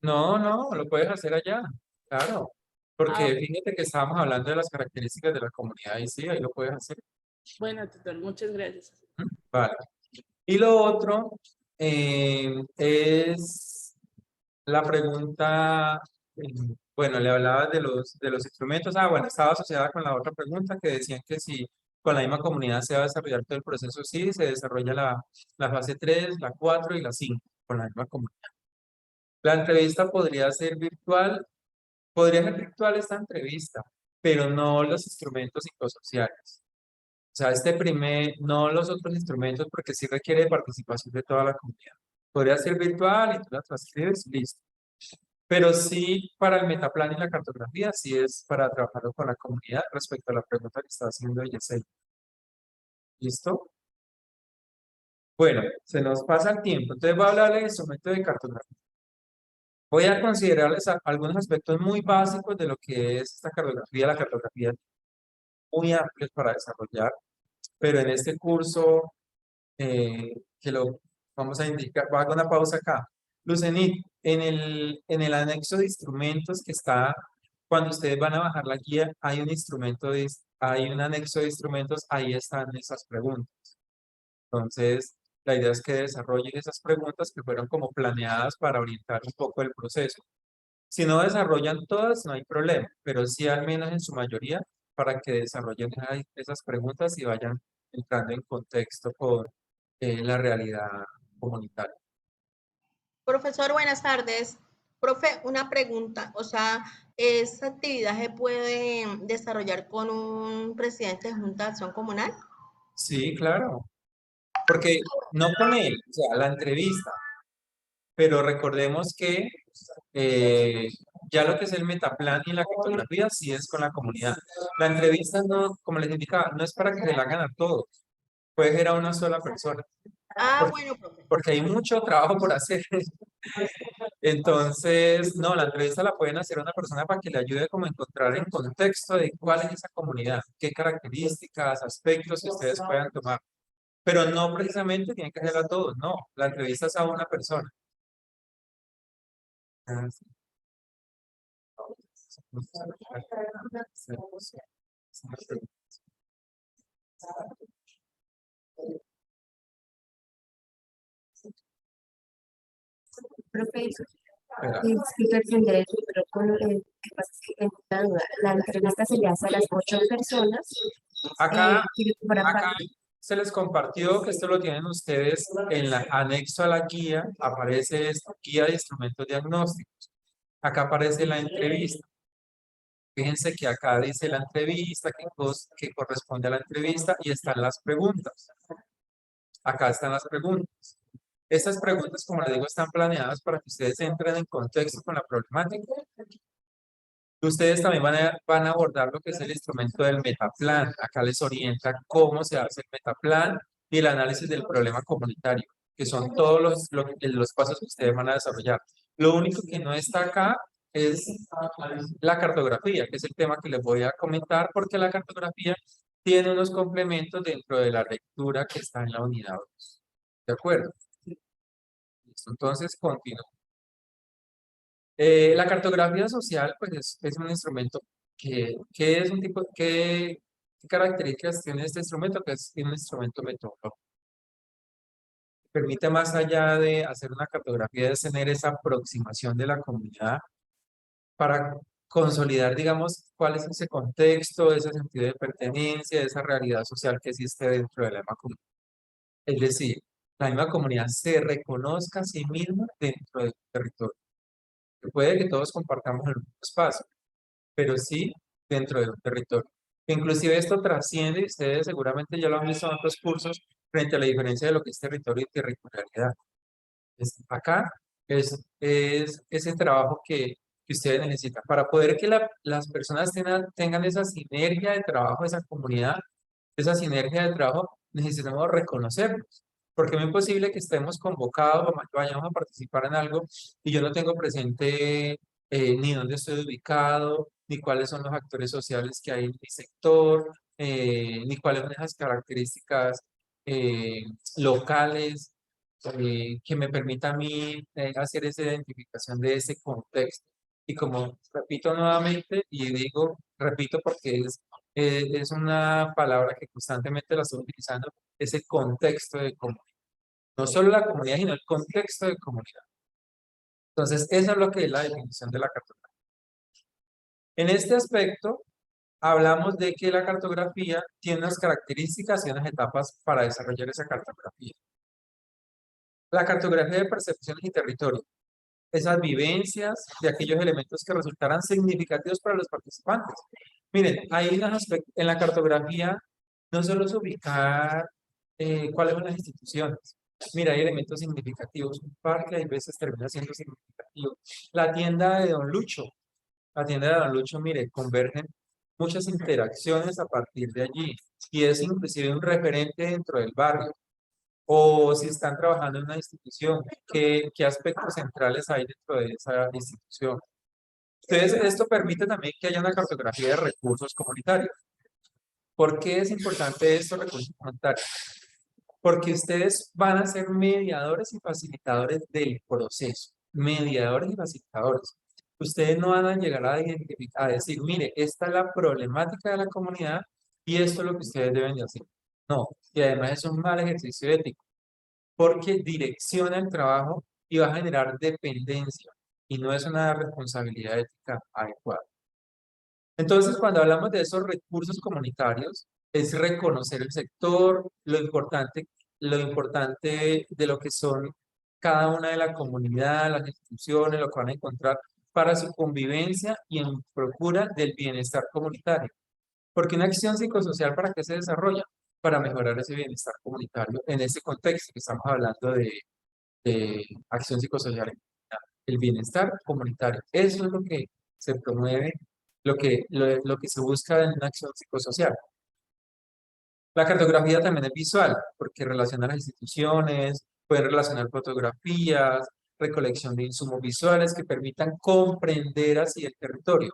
No, no, lo puedes hacer allá, claro. Porque Ah, fíjate que estábamos hablando de las características de la comunidad y sí, ahí lo puedes hacer. bueno, tutor, muchas gracias. Vale. Y lo otro es la pregunta, bueno, le hablabas de los instrumentos. Ah, bueno, estaba asociada con la otra pregunta que decían que si con la misma comunidad se va a desarrollar todo el proceso, sí, se desarrolla la fase 3, la 4 y la 5 con la misma comunidad. La entrevista podría ser virtual. Podría ser virtual esta entrevista, pero no los instrumentos psicosociales. O sea, no los otros instrumentos porque sí requiere participación de toda la comunidad. Podría ser virtual y tú la transcribes y listo. Pero sí, para el metaplan y la cartografía, sí es para trabajarlo con la comunidad respecto a la pregunta que está haciendo Yesenia. ¿Listo? Bueno, se nos pasa el tiempo. Entonces voy a hablar del instrumento de cartografía. Voy a considerarles algunos aspectos muy básicos de lo que es esta cartografía. La cartografía muy amplios para desarrollar, pero en este curso que lo vamos a indicar, hago una pausa acá. Lucenit, en el anexo de instrumentos que está, cuando ustedes van a bajar la guía, hay un instrumento, hay un anexo de instrumentos, ahí están esas preguntas. Entonces, la idea es que desarrollen esas preguntas que fueron como planeadas para orientar un poco el proceso. Si no desarrollan todas, no hay problema, pero sí al menos en su mayoría para que desarrollen esas preguntas y vayan entrando en contexto con la realidad comunitaria. Profesor, buenas tardes. Profe, una pregunta. O sea, ¿esa actividad se puede desarrollar con un presidente de Junta de Acción Comunal? Sí, claro, porque no con él, o sea, la entrevista, pero recordemos que ya lo que es el metaplan y la cartografía sí es con la comunidad. La entrevista no, como les indicaba, no es para que se la hagan a todos, puede ser a una sola persona. Ah, bueno, profe. Porque hay mucho trabajo por hacer. Entonces, no, la entrevista la pueden hacer a una persona para que le ayude como a encontrar en contexto de cuál es esa comunidad, qué características, aspectos que ustedes puedan tomar. Pero no precisamente tienen que hacerla a todos, no, la entrevista es a una persona. Ah, sí. Profe, Espera. disculpe entender el micrófono, que pasa es que tengo una duda. La entrevista se le hace a las 8 personas. Acá, y para acá se les compartió que esto lo tienen ustedes en la anexo a la guía, aparece esta guía de instrumentos diagnósticos. Acá aparece la entrevista. Fíjense que acá dice la entrevista, que corresponde a la entrevista y están las preguntas. Acá están las preguntas. Estas preguntas, como les digo, están planeadas para que ustedes entren en contexto con la problemática. Ustedes también van a abordar lo que es el instrumento del metaplan. Acá les orienta cómo se hace el metaplan y el análisis del problema comunitario, que son todos los pasos que ustedes van a desarrollar. Lo único que no está acá es la cartografía, que es el tema que les voy a comentar, porque la cartografía tiene unos complementos dentro de la lectura que está en la unidad 2. ¿De acuerdo? Listo, entonces, continúo. La cartografía social, pues, es un instrumento que es un tipo, ¿qué características tiene este instrumento? Que es un instrumento metodológico. Permite, más allá de hacer una cartografía, es tener esa aproximación de la comunidad para consolidar, digamos, cuál es ese contexto, ese sentido de pertenencia, esa realidad social que existe dentro de la misma comunidad. Es decir, la misma comunidad se reconozca a sí misma dentro del territorio. Puede que todos compartamos el mismo espacio, pero sí dentro de un territorio. Inclusive esto trasciende, y ustedes seguramente ya lo han visto en otros cursos, frente a la diferencia de lo que es territorio y territorialidad. Acá es ese trabajo que ustedes necesitan. Para poder que las personas tengan esa sinergia de trabajo, esa comunidad, esa sinergia de trabajo, necesitamos reconocernos. Porque es muy posible que estemos convocados o vayamos a participar en algo y yo no tengo presente ni dónde estoy ubicado, ni cuáles son los actores sociales que hay en mi sector, ni cuáles son esas características locales que me permita a mí hacer esa identificación de ese contexto. Y como repito nuevamente, y digo, repito porque es una palabra que constantemente la estoy utilizando, ese contexto de comunidad. No solo la comunidad, sino el contexto de comunidad. Entonces, eso es lo que es la definición de la cartografía. En este aspecto, hablamos de que la cartografía tiene unas características y unas etapas para desarrollar esa cartografía. La cartografía de percepciones y territorio. Esas vivencias de aquellos elementos que resultaran significativos para los participantes. Miren, hay unos aspectos en la cartografía, no solo es ubicar cuáles son las instituciones. Mira, hay elementos significativos. Un parque a veces termina siendo significativo. La tienda de Don Lucho. La tienda de Don Lucho, mire, convergen muchas interacciones a partir de allí. Y es inclusive un referente dentro del barrio. O si están trabajando en una institución, ¿qué aspectos centrales hay dentro de esa institución? Entonces, esto permite también que haya una cartografía de recursos comunitarios. ¿Por qué es importante estos recursos comunitarios? Porque ustedes van a ser mediadores y facilitadores del proceso. Mediadores y facilitadores. Ustedes no van a llegar a identificar, a decir, mire, esta es la problemática de la comunidad y esto es lo que ustedes deben de hacer. No, y además es un mal ejercicio ético, porque direcciona el trabajo y va a generar dependencia, y no es una responsabilidad ética adecuada. Entonces, cuando hablamos de esos recursos comunitarios, es reconocer el sector, lo importante de lo que son cada una de la comunidad, las instituciones, lo que van a encontrar para su convivencia y en procura del bienestar comunitario. Porque una acción psicosocial, ¿para qué se desarrolla? Para mejorar ese bienestar comunitario en ese contexto que estamos hablando de acción psicosocial, el bienestar comunitario. Eso es lo que se promueve, lo que se busca en una acción psicosocial. La cartografía también es visual, porque relaciona las instituciones, puede relacionar fotografías, recolección de insumos visuales que permitan comprender así el territorio.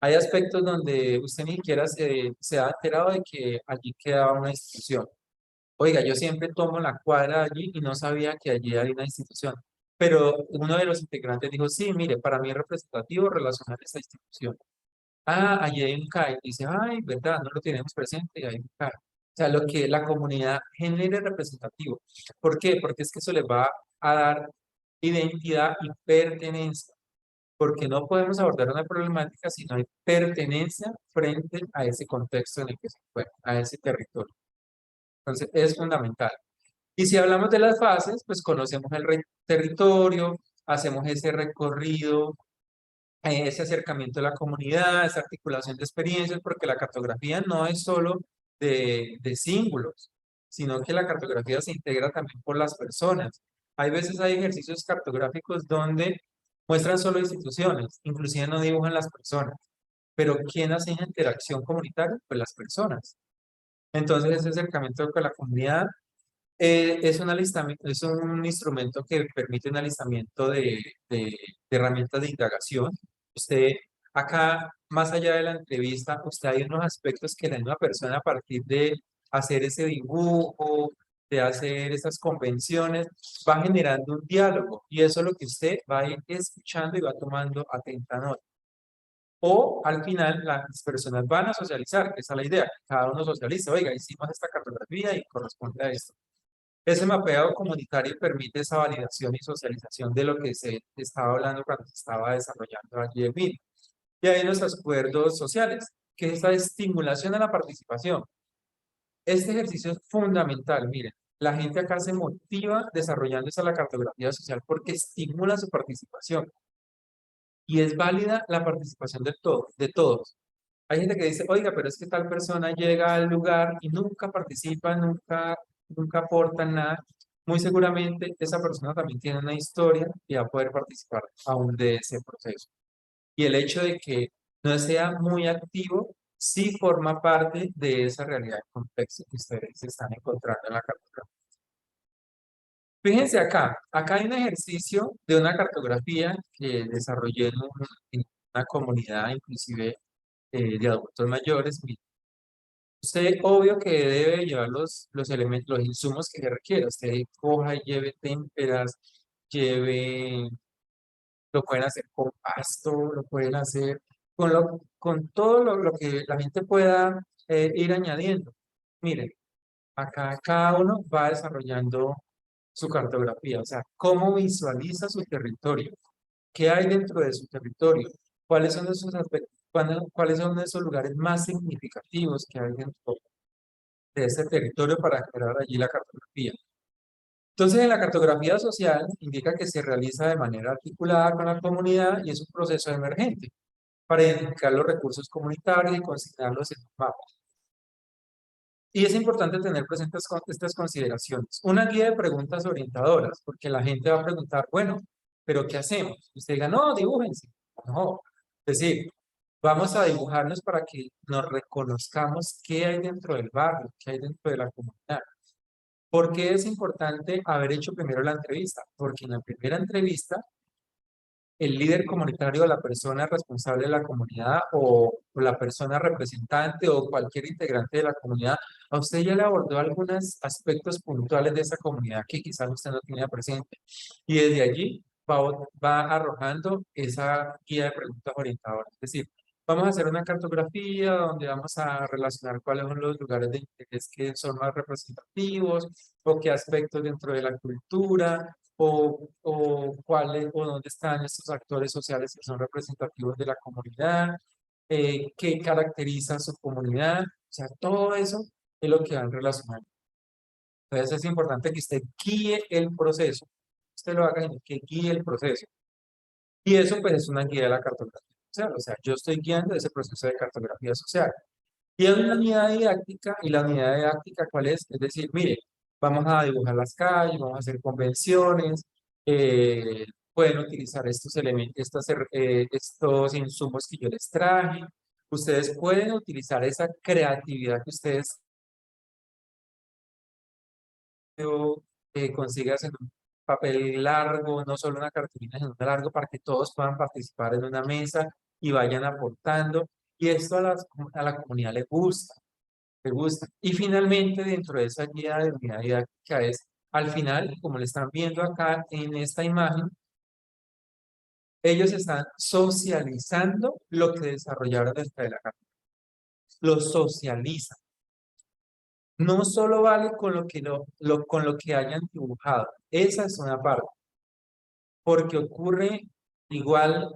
Hay aspectos donde usted ni siquiera se ha enterado de que allí quedaba una institución. Oiga, yo siempre tomo la cuadra allí y no sabía que allí hay una institución. Pero uno de los integrantes dijo, sí, mire, para mí es representativo relacionar esta institución. Ah, allí hay un CAI. Dice, ay, verdad, no lo tenemos presente, y hay un CAI. O sea, lo que la comunidad genere representativo. ¿Por qué? Porque es que eso les va a dar identidad y pertenencia. Porque no podemos abordar una problemática si no hay pertenencia frente a ese contexto en el que se encuentra, a ese territorio. Entonces, es fundamental. Y si hablamos de las fases, pues conocemos el territorio, hacemos ese recorrido, ese acercamiento a la comunidad, esa articulación de experiencias, porque la cartografía no es solo de símbolos, sino que la cartografía se integra también por las personas. Hay veces hay ejercicios cartográficos donde muestran solo instituciones, inclusive no dibujan las personas. Pero ¿quién hace esa interacción comunitaria? Pues las personas. Entonces ese acercamiento con la comunidad Es es un instrumento que permite un alistamiento de herramientas de indagación. Usted, acá, más allá de la entrevista, usted hay unos aspectos que la misma persona a partir de hacer ese dibujo, de hacer esas convenciones, va generando un diálogo y eso es lo que usted va a ir escuchando y va tomando atenta nota. O al final las personas van a socializar, esa es la idea, cada uno socializa, oiga, hicimos esta cartografía y corresponde a esto. Ese mapeado comunitario permite esa validación y socialización de lo que se estaba hablando cuando se estaba desarrollando allí el MIR. Y hay los acuerdos sociales, que es esa estimulación a la participación. Este ejercicio es fundamental, miren, la gente acá se motiva desarrollando esa la cartografía social porque estimula su participación. Y es válida la participación de todos. Hay gente que dice, oiga, pero es que tal persona llega al lugar y nunca participa, nunca aporta nada. Muy seguramente esa persona también tiene una historia y va a poder participar aún de ese proceso. Y el hecho de que no sea muy activo, sí forma parte de esa realidad compleja que ustedes están encontrando en la cartografía. Fíjense acá hay un ejercicio de una cartografía que desarrollé en una comunidad, inclusive de adultos mayores. Usted, obvio que debe llevar los elementos, los insumos que requiera. Usted coja y lleve témperas, lleve, lo pueden hacer con pasto, lo pueden hacer con todo lo que la gente pueda ir añadiendo. Miren, acá cada uno va desarrollando su cartografía, o sea, cómo visualiza su territorio, qué hay dentro de su territorio, cuáles son esos aspectos, cuáles son esos lugares más significativos que hay dentro de ese territorio para crear allí la cartografía. Entonces, en la cartografía social indica que se realiza de manera articulada con la comunidad y es un proceso emergente para identificar los recursos comunitarios y consignarlos en un mapa. Y es importante tener presentes estas consideraciones. Una guía de preguntas orientadoras, porque la gente va a preguntar, bueno, ¿pero qué hacemos? Usted diga, no, dibújense. No, es decir, vamos a dibujarnos para que nos reconozcamos qué hay dentro del barrio, qué hay dentro de la comunidad. ¿Por qué es importante haber hecho primero la entrevista? Porque en la primera entrevista, el líder comunitario, la persona responsable de la comunidad o la persona representante o cualquier integrante de la comunidad, a usted ya le abordó algunos aspectos puntuales de esa comunidad que quizás usted no tenía presente. Y desde allí va arrojando esa guía de preguntas orientadoras. Es decir, vamos a hacer una cartografía donde vamos a relacionar cuáles son los lugares de interés que son más representativos o qué aspectos dentro de la cultura o dónde están estos actores sociales que son representativos de la comunidad, qué caracteriza a su comunidad, o sea, todo eso es lo que van relacionando. Entonces es importante que usted guíe el proceso, usted lo haga y que guíe el proceso. Y eso pues es una guía de la cartografía social, o sea, yo estoy guiando ese proceso de cartografía social. Y hay una unidad didáctica, y la unidad didáctica, ¿cuál es? Es decir, mire, vamos a dibujar las calles, vamos a hacer convenciones, pueden utilizar estos elementos, estos insumos que yo les traje. Ustedes pueden utilizar esa creatividad que ustedes consigas en un papel largo, no solo una cartulina, sino un largo para que todos puedan participar en una mesa y vayan aportando. Y esto a la comunidad le gusta. Me gusta. Y finalmente, dentro de esa guía de unidad didáctica es, al final, como le están viendo acá en esta imagen, ellos están socializando lo que desarrollaron dentro de la carta. Lo socializan. No solo vale con con lo que hayan dibujado. Esa es una parte. Porque ocurre igual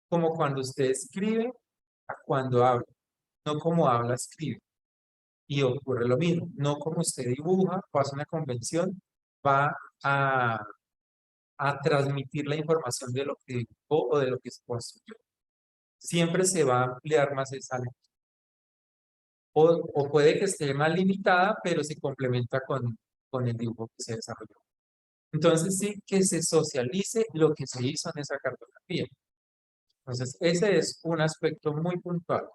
como cuando usted escribe a cuando habla. No como habla, escribe. Y ocurre lo mismo, no como usted dibuja o hace una convención, va a transmitir la información de lo que dibujó o de lo que se construyó. Siempre se va a ampliar más esa línea. O puede que esté más limitada, pero se complementa con el dibujo que se desarrolló. Entonces sí que se socialice lo que se hizo en esa cartografía. Entonces ese es un aspecto muy puntual.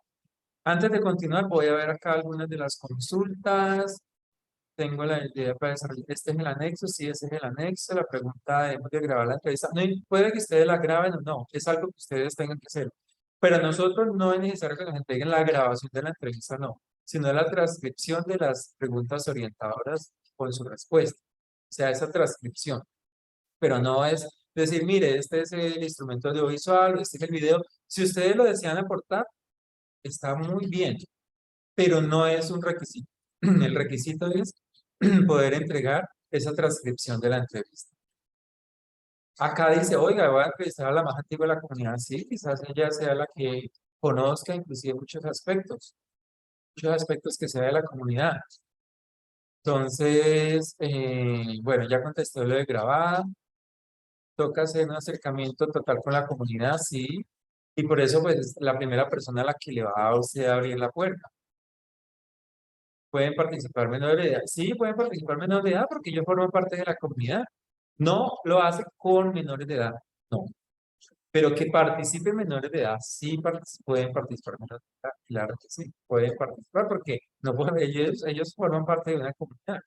Antes de continuar voy a ver acá algunas de las consultas. tengo la idea para desarrollar. Este es el anexo, sí, ese es el anexo. La pregunta, debemos de grabar la entrevista. No, puede que ustedes la graben o no, es algo que ustedes tengan que hacer. Pero a nosotros no es necesario que nos entreguen la grabación de la entrevista, no, sino la transcripción de las preguntas orientadoras con su respuesta. O sea, esa transcripción. Pero no es decir, mire, este es el instrumento audiovisual, este es el video. Si ustedes lo desean aportar, está muy bien, pero no es un requisito. El requisito es poder entregar esa transcripción de la entrevista. Acá dice, oiga, voy a entrevistar a la más antigua de la comunidad. Sí, quizás ella sea la que conozca inclusive muchos aspectos que sea de la comunidad. Entonces, bueno, ya contesté lo de grabada. Toca hacer un acercamiento total con la comunidad, sí. Y por eso, pues, la primera persona a la que le va a usted abrir la puerta. ¿Pueden participar menores de edad? Sí, pueden participar menores de edad porque ellos forman parte de la comunidad. No lo hace con menores de edad, no. Pero que participen menores de edad, sí pueden participar menores de edad, claro que sí, pueden participar porque no pueden, ellos forman parte de una comunidad.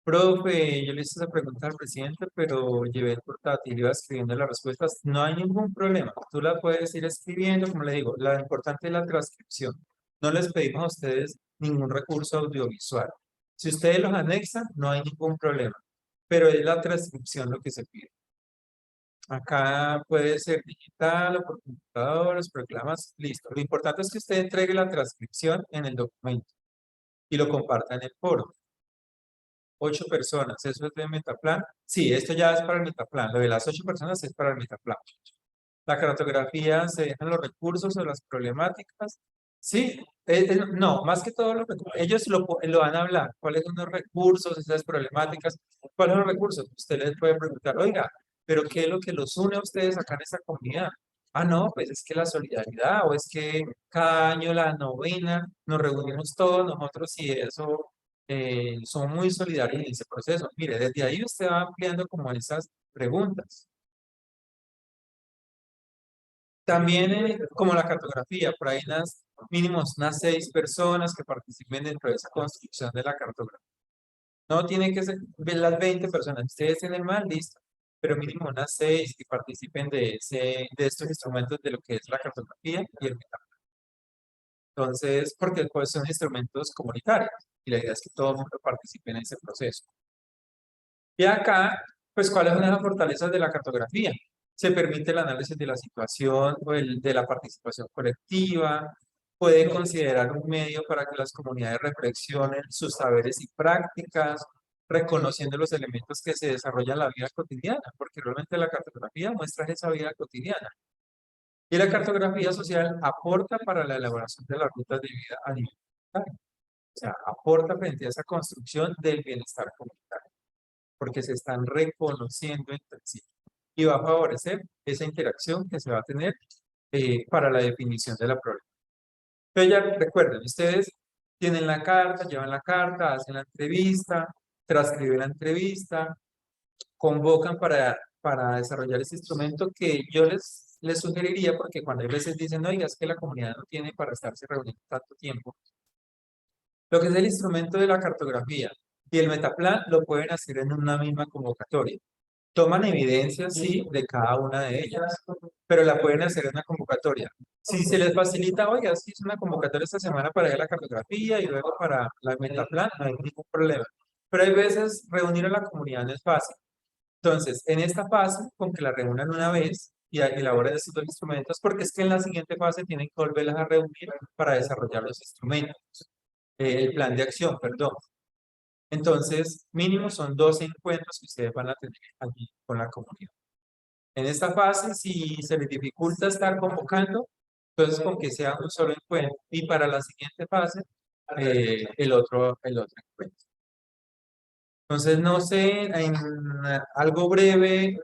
Profe, yo le hice esa pregunta al presidente, pero llevé el portátil, iba escribiendo las respuestas. No hay ningún problema. Tú la puedes ir escribiendo, como le digo, lo importante es la transcripción. No les pedimos a ustedes ningún recurso audiovisual. Si ustedes los anexan, no hay ningún problema. Pero es la transcripción lo que se pide. Acá puede ser digital o por computadoras, proclamas, listo. Lo importante es que usted entregue la transcripción en el documento y lo comparta en el foro. 8 personas, ¿eso es de Metaplan? Sí, esto ya es para el Metaplan. Lo de las 8 personas es para el Metaplan. La cartografía, se dejan los recursos o las problemáticas. Sí, no, más que todo los recursos. Ellos lo van a hablar. ¿Cuáles son los recursos, esas problemáticas? ¿Cuáles son los recursos? Usted les puede preguntar, oiga, ¿pero qué es lo que los une a ustedes acá en esta comunidad? Ah, no, pues es que la solidaridad, o es que cada año la novena nos reunimos todos nosotros y eso son muy solidarios en ese proceso. Mire, desde ahí usted va ampliando como esas preguntas. También como la cartografía, por ahí mínimos unas 6 personas que participen dentro de esa construcción de la cartografía. No tiene que ser las 20 personas, ustedes tienen más, listo, pero mínimo unas 6 que participen de estos instrumentos de lo que es la cartografía y el metaplan. Entonces, porque pues, son instrumentos comunitarios y la idea es que todo el mundo participe en ese proceso. Y acá, pues, ¿cuáles son las fortalezas de la cartografía? Se permite el análisis de la situación o de la participación colectiva, puede considerar un medio para que las comunidades reflexionen sus saberes y prácticas, reconociendo los elementos que se desarrollan en la vida cotidiana, porque realmente la cartografía muestra esa vida cotidiana. Y la cartografía social aporta para la elaboración de las rutas de vida a nivel comunitario. O sea, aporta frente a esa construcción del bienestar comunitario, porque se están reconociendo entre sí. Y va a favorecer esa interacción que se va a tener para la definición de la problemática. Pero ya recuerden, ustedes tienen la carta, llevan la carta, hacen la entrevista, transcriben la entrevista, convocan para desarrollar ese instrumento que yo les sugeriría, porque cuando hay veces dicen, oiga, es que la comunidad no tiene para estarse reuniendo tanto tiempo. Lo que es el instrumento de la cartografía y el metaplan lo pueden hacer en una misma convocatoria. Toman evidencia, sí, de cada una de ellas, pero la pueden hacer en una convocatoria. Si se les facilita, oiga, si es una convocatoria esta semana para ver la cartografía y luego para la metaplan, no hay ningún problema. Pero hay veces reunir a la comunidad no es fácil. Entonces, en esta fase, con que la reúnan una vez y elaboren estos dos instrumentos, porque es que en la siguiente fase tienen que volverlas a reunir para desarrollar los instrumentos. El plan de acción, perdón. Entonces, mínimo son 12 encuentros que ustedes van a tener allí con la comunidad. En esta fase, si se les dificulta estar convocando, entonces con que sea un solo encuentro. Y para la siguiente fase, el otro encuentro. Entonces, no sé, en algo breve,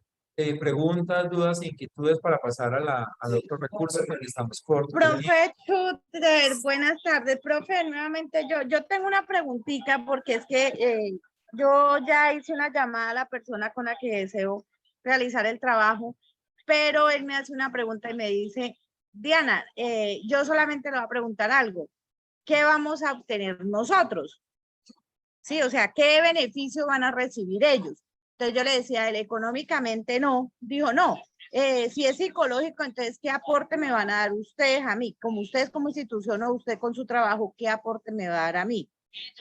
preguntas, dudas, inquietudes para pasar al otro recurso, porque estamos cortos. Profe Chuter, buenas tardes. Profe, nuevamente yo tengo una preguntita porque es que yo ya hice una llamada a la persona con la que deseo realizar el trabajo, pero él me hace una pregunta y me dice, Diana, yo solamente le voy a preguntar algo. ¿Qué vamos a obtener nosotros? ¿sí? O sea, ¿qué beneficio van a recibir ellos? Entonces yo le decía, él económicamente no, dijo no. Si es psicológico, entonces, ¿qué aporte me van a dar ustedes a mí? Como ustedes como institución o usted con su trabajo, ¿qué aporte me va a dar a mí?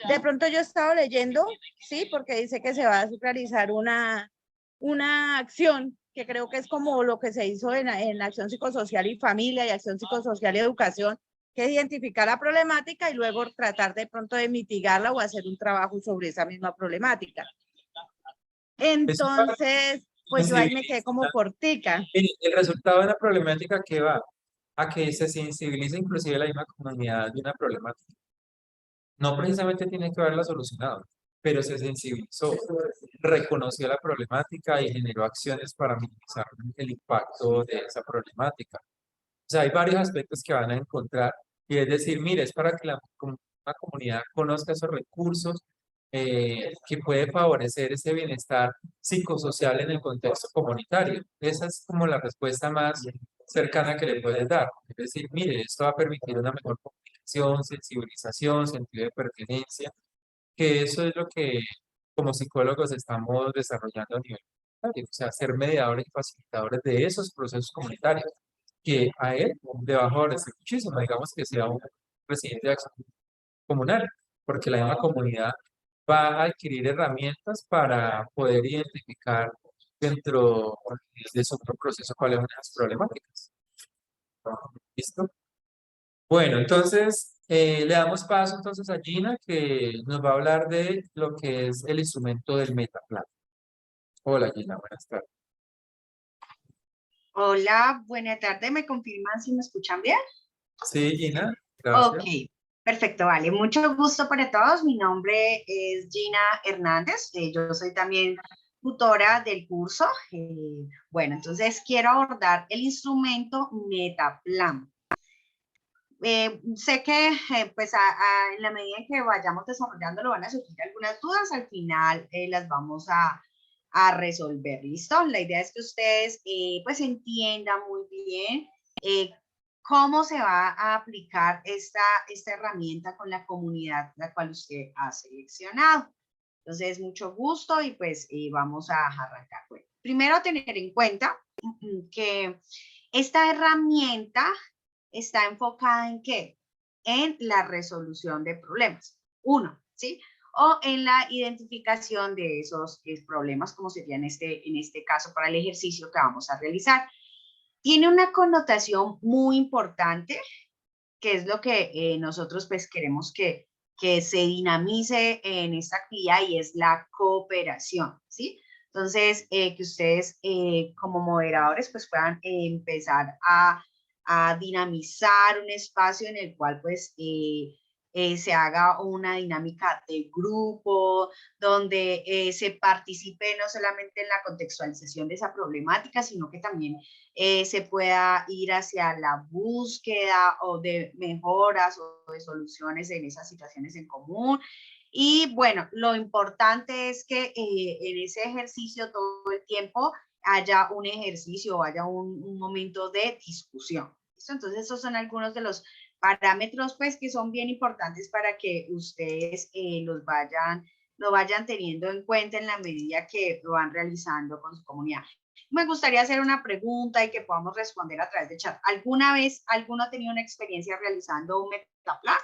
De pronto yo he estado leyendo, sí, porque dice que se va a realizar una acción que creo que es como lo que se hizo en acción psicosocial y familia y acción psicosocial y educación, que es identificar la problemática y luego tratar de pronto de mitigarla o hacer un trabajo sobre esa misma problemática. Entonces, pues yo ahí me quedé como cortica. Mire, el resultado de la problemática que va a que se sensibilice inclusive la misma comunidad de una problemática. No precisamente tiene que haberla solucionado, pero se sensibilizó, reconoció la problemática y generó acciones para minimizar el impacto de esa problemática. O sea, hay varios aspectos que van a encontrar y es decir, mire, es para que la comunidad conozca esos recursos que puede favorecer ese bienestar psicosocial en el contexto comunitario. Esa es como la respuesta más cercana que le puedes dar. Es decir, mire, esto va a permitir una mejor comunicación, sensibilización, sentido de pertenencia, que eso es lo que como psicólogos estamos desarrollando a nivel comunitario, o sea, ser mediadores y facilitadores de esos procesos comunitarios, que a él le va a favorecer muchísimo, digamos que sea un presidente de acción comunal, porque la misma comunidad va a adquirir herramientas para poder identificar dentro de su proceso cuáles son las problemáticas. ¿Listo? Bueno, entonces le damos paso entonces a Gina, que nos va a hablar de lo que es el instrumento del Metaplan. Hola Gina, buenas tardes. Hola, buena tarde. ¿Me confirman si me escuchan bien? Sí, Gina, gracias. Ok, perfecto, vale. Mucho gusto para todos. Mi nombre es Gina Hernández. Yo soy también tutora del curso. Bueno, entonces quiero abordar el instrumento Metaplan. Sé que pues en la medida en que vayamos desarrollando van a surgir algunas dudas, al final las vamos a resolver, ¿listo? La idea es que ustedes pues entiendan muy bien cómo se va a aplicar esta herramienta con la comunidad la cual usted ha seleccionado. Entonces, mucho gusto y pues vamos a arrancar. Bueno, primero tener en cuenta que esta herramienta está enfocada en qué? En la resolución de problemas. Uno, ¿sí? O en la identificación de esos problemas, como sería en este caso para el ejercicio que vamos a realizar. Tiene una connotación muy importante, que es lo que nosotros pues queremos que se dinamice en esta actividad y es la cooperación, ¿sí? Entonces, que ustedes como moderadores pues puedan empezar a dinamizar un espacio en el cual pues se haga una dinámica de grupo, donde se participe no solamente en la contextualización de esa problemática, sino que también se pueda ir hacia la búsqueda o de mejoras o de soluciones en esas situaciones en común. Y bueno, lo importante es que en ese ejercicio todo el tiempo haya un ejercicio o haya un momento de discusión. ¿Listo? Entonces, esos son algunos de los parámetros pues que son bien importantes para que ustedes lo vayan teniendo en cuenta en la medida que lo van realizando con su comunidad. Me gustaría hacer una pregunta y que podamos responder a través de chat. ¿Alguna vez alguno ha tenido una experiencia realizando un Metaplan?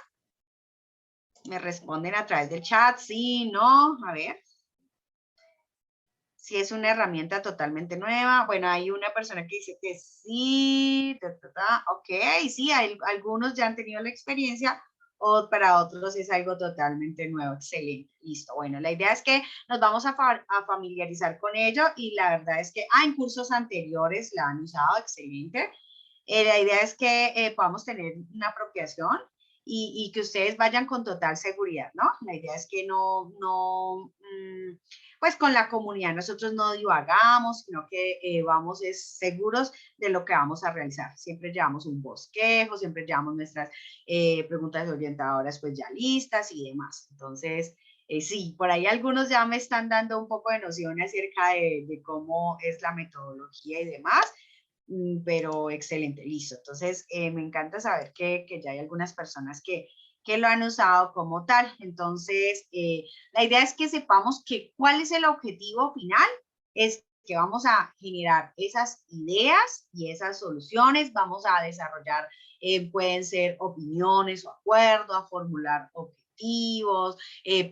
¿Me responden a través del chat? Sí, no, a ver. Si es una herramienta totalmente nueva. Bueno, hay una persona que dice que sí, ok, sí, algunos ya han tenido la experiencia, o para otros es algo totalmente nuevo. Excelente, listo. Bueno, la idea es que nos vamos a familiarizar con ello y la verdad es que en cursos anteriores la han usado, excelente. La idea es que podamos tener una apropiación y que ustedes vayan con total seguridad, ¿no? La idea es que pues con la comunidad nosotros no divagamos, sino que vamos seguros de lo que vamos a realizar. Siempre llevamos un bosquejo, siempre llevamos nuestras preguntas orientadoras pues ya listas y demás. Entonces, sí, por ahí algunos ya me están dando un poco de noción acerca de cómo es la metodología y demás, pero excelente, listo. Entonces, me encanta saber que ya hay algunas personas que que lo han usado como tal. Entonces, la idea es que sepamos que cuál es el objetivo final, es que vamos a generar esas ideas y esas soluciones, vamos a desarrollar, pueden ser opiniones o acuerdos, a formular objetivos,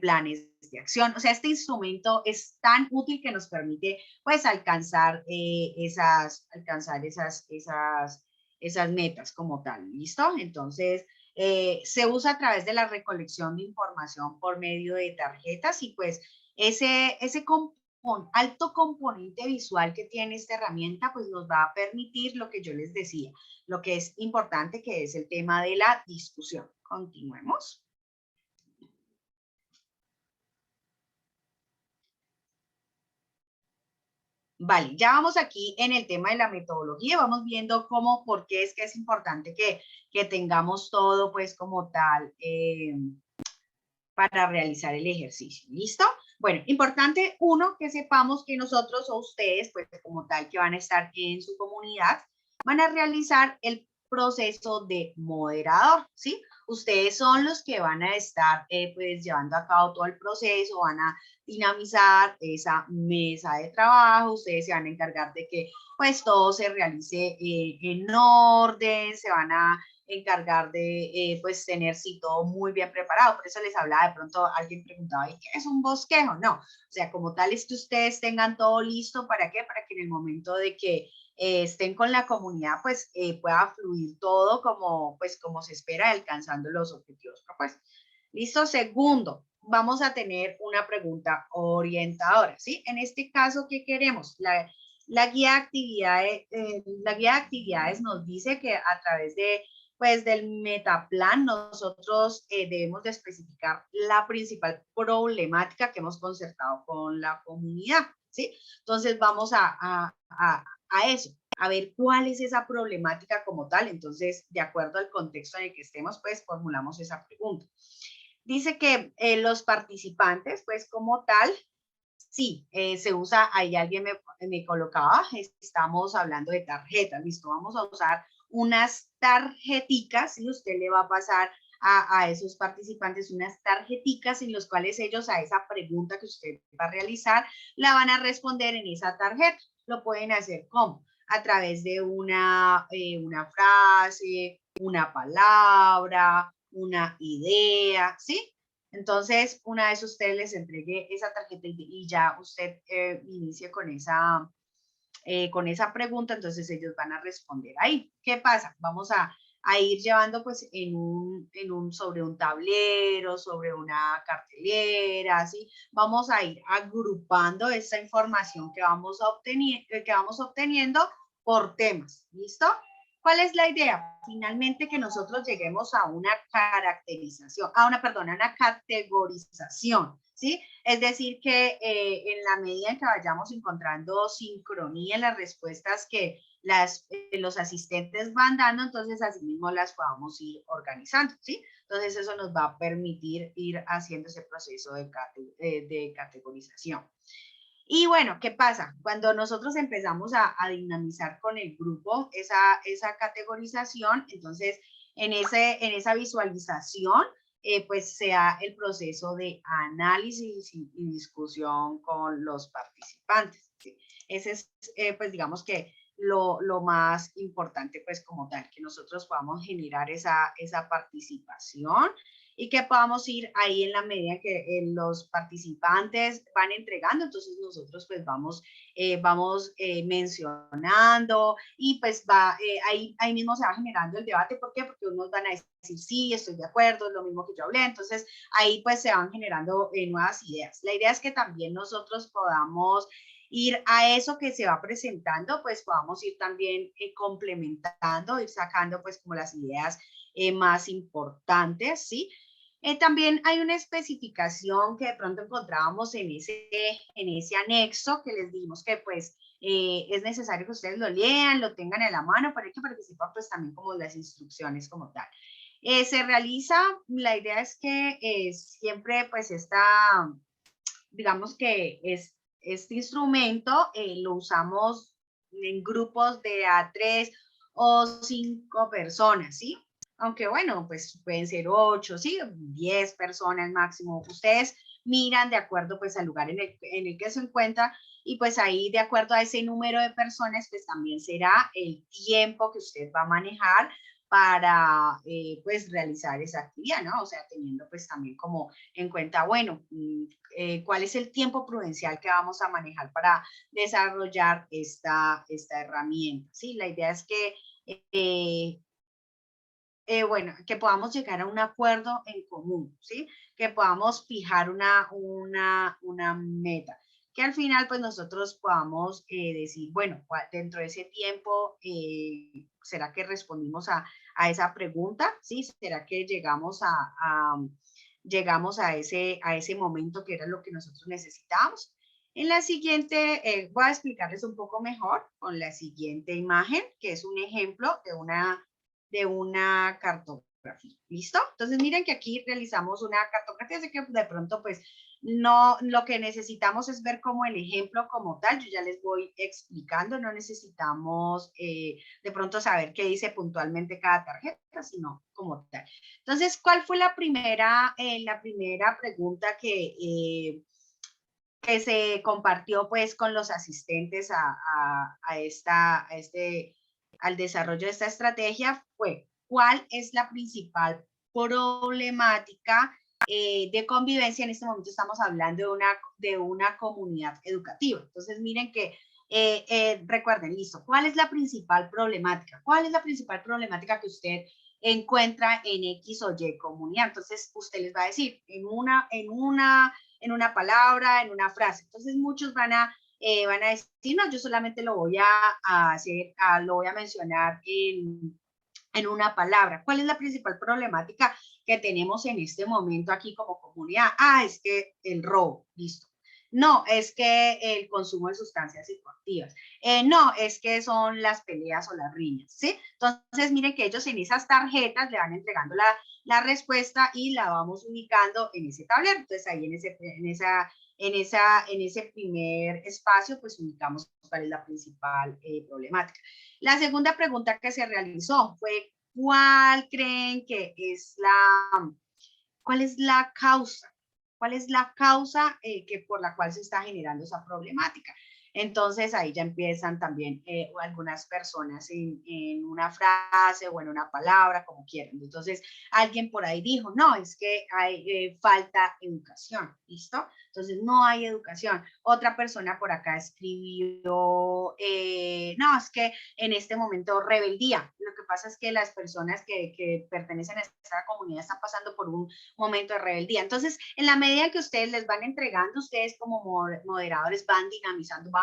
planes de acción. O sea, este instrumento es tan útil que nos permite, pues, alcanzar esas metas como tal, ¿listo? Entonces, se usa a través de la recolección de información por medio de tarjetas y pues ese alto componente visual que tiene esta herramienta pues nos va a permitir lo que yo les decía, lo que es importante, que es el tema de la discusión. Continuemos. Vale, ya vamos aquí en el tema de la metodología, vamos viendo cómo, por qué es que es importante que tengamos todo pues como tal para realizar el ejercicio, ¿listo? Bueno, importante, uno, que sepamos que nosotros o ustedes, pues como tal que van a estar en su comunidad, van a realizar el proceso de moderador, ¿sí? Ustedes son los que van a estar pues llevando a cabo todo el proceso, van a dinamizar esa mesa de trabajo, ustedes se van a encargar de que pues todo se realice en orden, se van a encargar de pues tener sí todo muy bien preparado. Por eso les hablaba, de pronto alguien preguntaba, ¿y qué es un bosquejo? No, o sea, como tal es que ustedes tengan todo listo, ¿para qué? Para que en el momento de que estén con la comunidad, pues pueda fluir todo como, pues, como se espera, alcanzando los objetivos propuestos. ¿Listo? Segundo, vamos a tener una pregunta orientadora, ¿sí? En este caso, ¿qué queremos? La guía de actividades nos dice que a través de pues del metaplan nosotros debemos de especificar la principal problemática que hemos concertado con la comunidad, ¿sí? Entonces vamos a eso, a ver cuál es esa problemática como tal. Entonces, de acuerdo al contexto en el que estemos, pues formulamos esa pregunta. Dice que los participantes, pues como tal, sí, se usa, ahí alguien me colocaba, estamos hablando de tarjetas, listo, vamos a usar unas tarjeticas y usted le va a pasar a esos participantes unas tarjeticas en las cuales ellos a esa pregunta que usted va a realizar la van a responder en esa tarjeta. Lo pueden hacer ¿cómo? A través de una frase, una palabra, una idea, ¿sí? Entonces, una vez usted les entregue esa tarjeta y ya usted inicie con esa pregunta, entonces ellos van a responder ahí. ¿Qué pasa? Vamos a ir llevando pues sobre un tablero, sobre una cartelera, ¿sí? Vamos a ir agrupando esta información que vamos obteniendo por temas, ¿listo? ¿Cuál es la idea? Finalmente que nosotros lleguemos a una caracterización, una categorización, ¿sí? Es decir, que en la medida en que vayamos encontrando sincronía en las respuestas que los asistentes van dando, entonces así mismo las podamos ir organizando, ¿sí? Entonces eso nos va a permitir ir haciendo ese proceso de categorización. Y bueno, ¿qué pasa? Cuando nosotros empezamos a dinamizar con el grupo esa categorización, entonces en esa visualización, pues sea el proceso de análisis y discusión con los participantes, ¿sí? Ese es, pues digamos que lo más importante, pues como tal, que nosotros podamos generar esa participación y que podamos ir ahí en la medida que los participantes van entregando, entonces nosotros pues vamos mencionando y pues ahí mismo se va generando el debate. ¿Por qué? Porque unos van a decir, sí, estoy de acuerdo, es lo mismo que yo hablé, entonces ahí pues se van generando nuevas ideas. La idea es que también nosotros podamos ir a eso que se va presentando, pues podamos ir también complementando, ir sacando pues como las ideas más importantes, ¿sí? También hay una especificación que de pronto encontrábamos en ese anexo que les dijimos que pues es necesario que ustedes lo lean, lo tengan en la mano para que participen pues también como las instrucciones como tal. Se realiza, la idea es que siempre pues digamos que este instrumento lo usamos en grupos de a 3 o 5 personas, ¿sí? aunque bueno, pues pueden ser 8, ¿sí? 10 personas máximo. Ustedes miran de acuerdo pues al lugar en el que se encuentra y pues ahí de acuerdo a ese número de personas pues también será el tiempo que usted va a manejar para pues realizar esa actividad, ¿no? O sea, teniendo pues también como en cuenta, bueno, cuál es el tiempo prudencial que vamos a manejar para desarrollar esta herramienta, ¿sí? La idea es que bueno, que podamos llegar a un acuerdo en común, ¿sí? Que podamos fijar una meta. Que al final, pues nosotros podamos decir, bueno, dentro de ese tiempo, ¿será que respondimos a esa pregunta? ¿Sí? ¿Será que llegamos llegamos a ese momento que era lo que nosotros necesitábamos? En la siguiente, voy a explicarles un poco mejor con la siguiente imagen, que es un ejemplo de una cartografía. ¿Listo? Entonces miren que aquí realizamos una cartografía, así que de pronto pues no, lo que necesitamos es ver como el ejemplo como tal, yo ya les voy explicando, no necesitamos de pronto saber qué dice puntualmente cada tarjeta, sino como tal. Entonces, ¿cuál fue la primera pregunta que se compartió pues con los asistentes al desarrollo de esta estrategia? Fue, ¿cuál es la principal problemática de convivencia? En este momento estamos hablando de una comunidad educativa. Entonces, miren que, recuerden, listo, ¿cuál es la principal problemática? ¿Cuál es la principal problemática que usted encuentra en X o Y comunidad? Entonces, usted les va a decir en una palabra, en una frase. Entonces, muchos van a decir, no, yo solamente lo voy a hacer, lo voy a mencionar en una palabra. ¿Cuál es la principal problemática que tenemos en este momento aquí como comunidad? Ah, es que el robo, listo. No, es que el consumo de sustancias psicoactivas. No, es que son las peleas o las riñas, ¿sí? Entonces, miren que ellos en esas tarjetas le van entregando la respuesta y la vamos ubicando en ese tablero. Entonces, ahí en ese primer espacio, pues ubicamos cuál es la principal problemática. La segunda pregunta que se realizó fue, ¿cuál creen que es cuál es la causa? ¿Cuál es la causa por la cual se está generando esa problemática? Entonces ahí ya empiezan también algunas personas en una frase o en una palabra, como quieran. Entonces alguien por ahí dijo, no, es que hay falta educación, ¿listo? Entonces no hay educación. Otra persona por acá escribió, no, es que en este momento rebeldía. Lo que pasa es que las personas que pertenecen a esta comunidad están pasando por un momento de rebeldía. Entonces, en la medida que ustedes les van entregando, ustedes como moderadores van dinamizando, van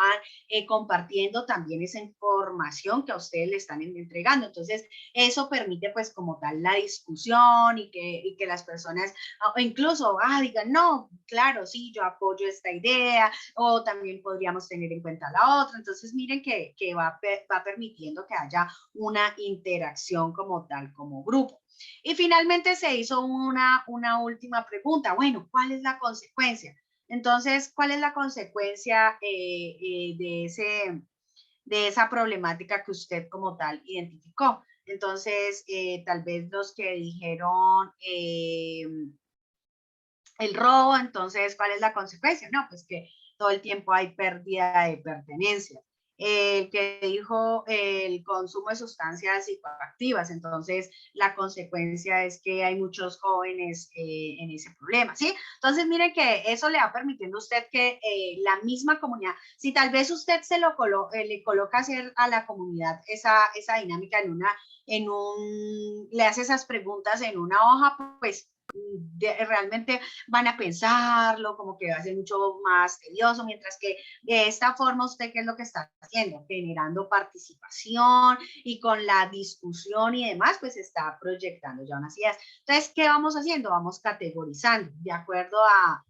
compartiendo también esa información que a ustedes le están entregando. Entonces, eso permite pues como tal la discusión y que las personas o incluso digan, no, claro, sí, yo apoyo esta idea, o también podríamos tener en cuenta la otra. Entonces, miren que va permitiendo que haya una interacción como tal, como grupo. Y finalmente se hizo una última pregunta. Bueno, ¿cuál es la consecuencia? Entonces, ¿cuál es la consecuencia de esa problemática que usted como tal identificó? Entonces, tal vez los que dijeron el robo, entonces, ¿cuál es la consecuencia? No, pues que todo el tiempo hay pérdida de pertenencia. El que dijo el consumo de sustancias psicoactivas, entonces la consecuencia es que hay muchos jóvenes en ese problema, ¿sí? Entonces miren que eso le va permitiendo a usted que la misma comunidad, si tal vez usted le coloca a la comunidad esa dinámica le hace esas preguntas en una hoja, pues realmente van a pensarlo, como que va a ser mucho más tedioso, mientras que de esta forma usted, ¿qué es lo que está haciendo? Generando participación y con la discusión y demás, pues está proyectando ya unas ideas. Entonces, ¿qué vamos haciendo? Vamos categorizando de acuerdo a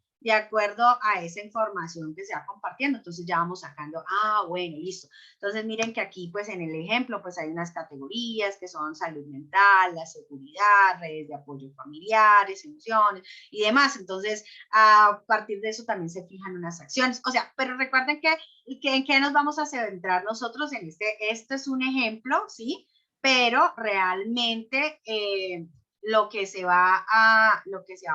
esa información que se va compartiendo. Entonces ya vamos sacando, bueno, listo. Entonces miren que aquí pues en el ejemplo pues hay unas categorías que son salud mental, la seguridad, redes de apoyo familiares, emociones y demás. Entonces a partir de eso también se fijan unas acciones. O sea, pero recuerden que en qué nos vamos a centrar nosotros en este es un ejemplo, ¿sí? pero realmente lo que se va a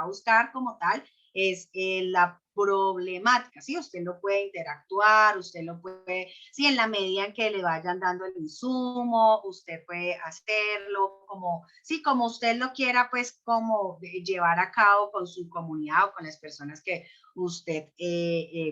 buscar como tal es la problemática, ¿sí? Usted lo puede interactuar, usted lo puede, sí, en la medida en que le vayan dando el insumo, usted puede hacerlo como, sí, como usted lo quiera, pues, como llevar a cabo con su comunidad o con las personas que usted,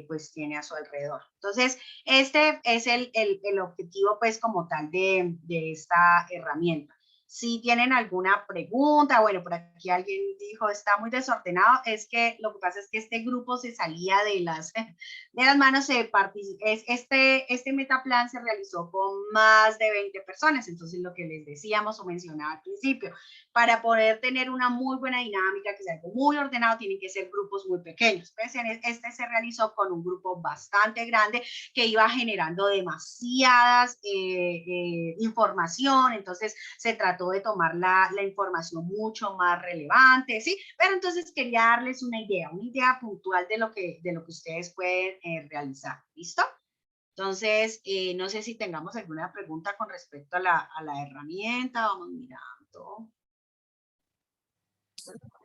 pues, tiene a su alrededor. Entonces, este es el objetivo, pues, como tal de esta herramienta. Si tienen alguna pregunta, bueno, por aquí alguien dijo, está muy desordenado, es que lo que pasa es que este grupo se salía de las manos, este metaplan se realizó con más de 20 personas, entonces lo que les decíamos o mencionaba al principio, para poder tener una muy buena dinámica, que sea algo muy ordenado, tienen que ser grupos muy pequeños. Pues este se realizó con un grupo bastante grande que iba generando demasiadas información, entonces se trató de tomar la información mucho más relevante, ¿sí? Pero entonces quería darles una idea puntual de lo que ustedes pueden realizar, ¿listo? Entonces, no sé si tengamos alguna pregunta con respecto a la herramienta, vamos mirando.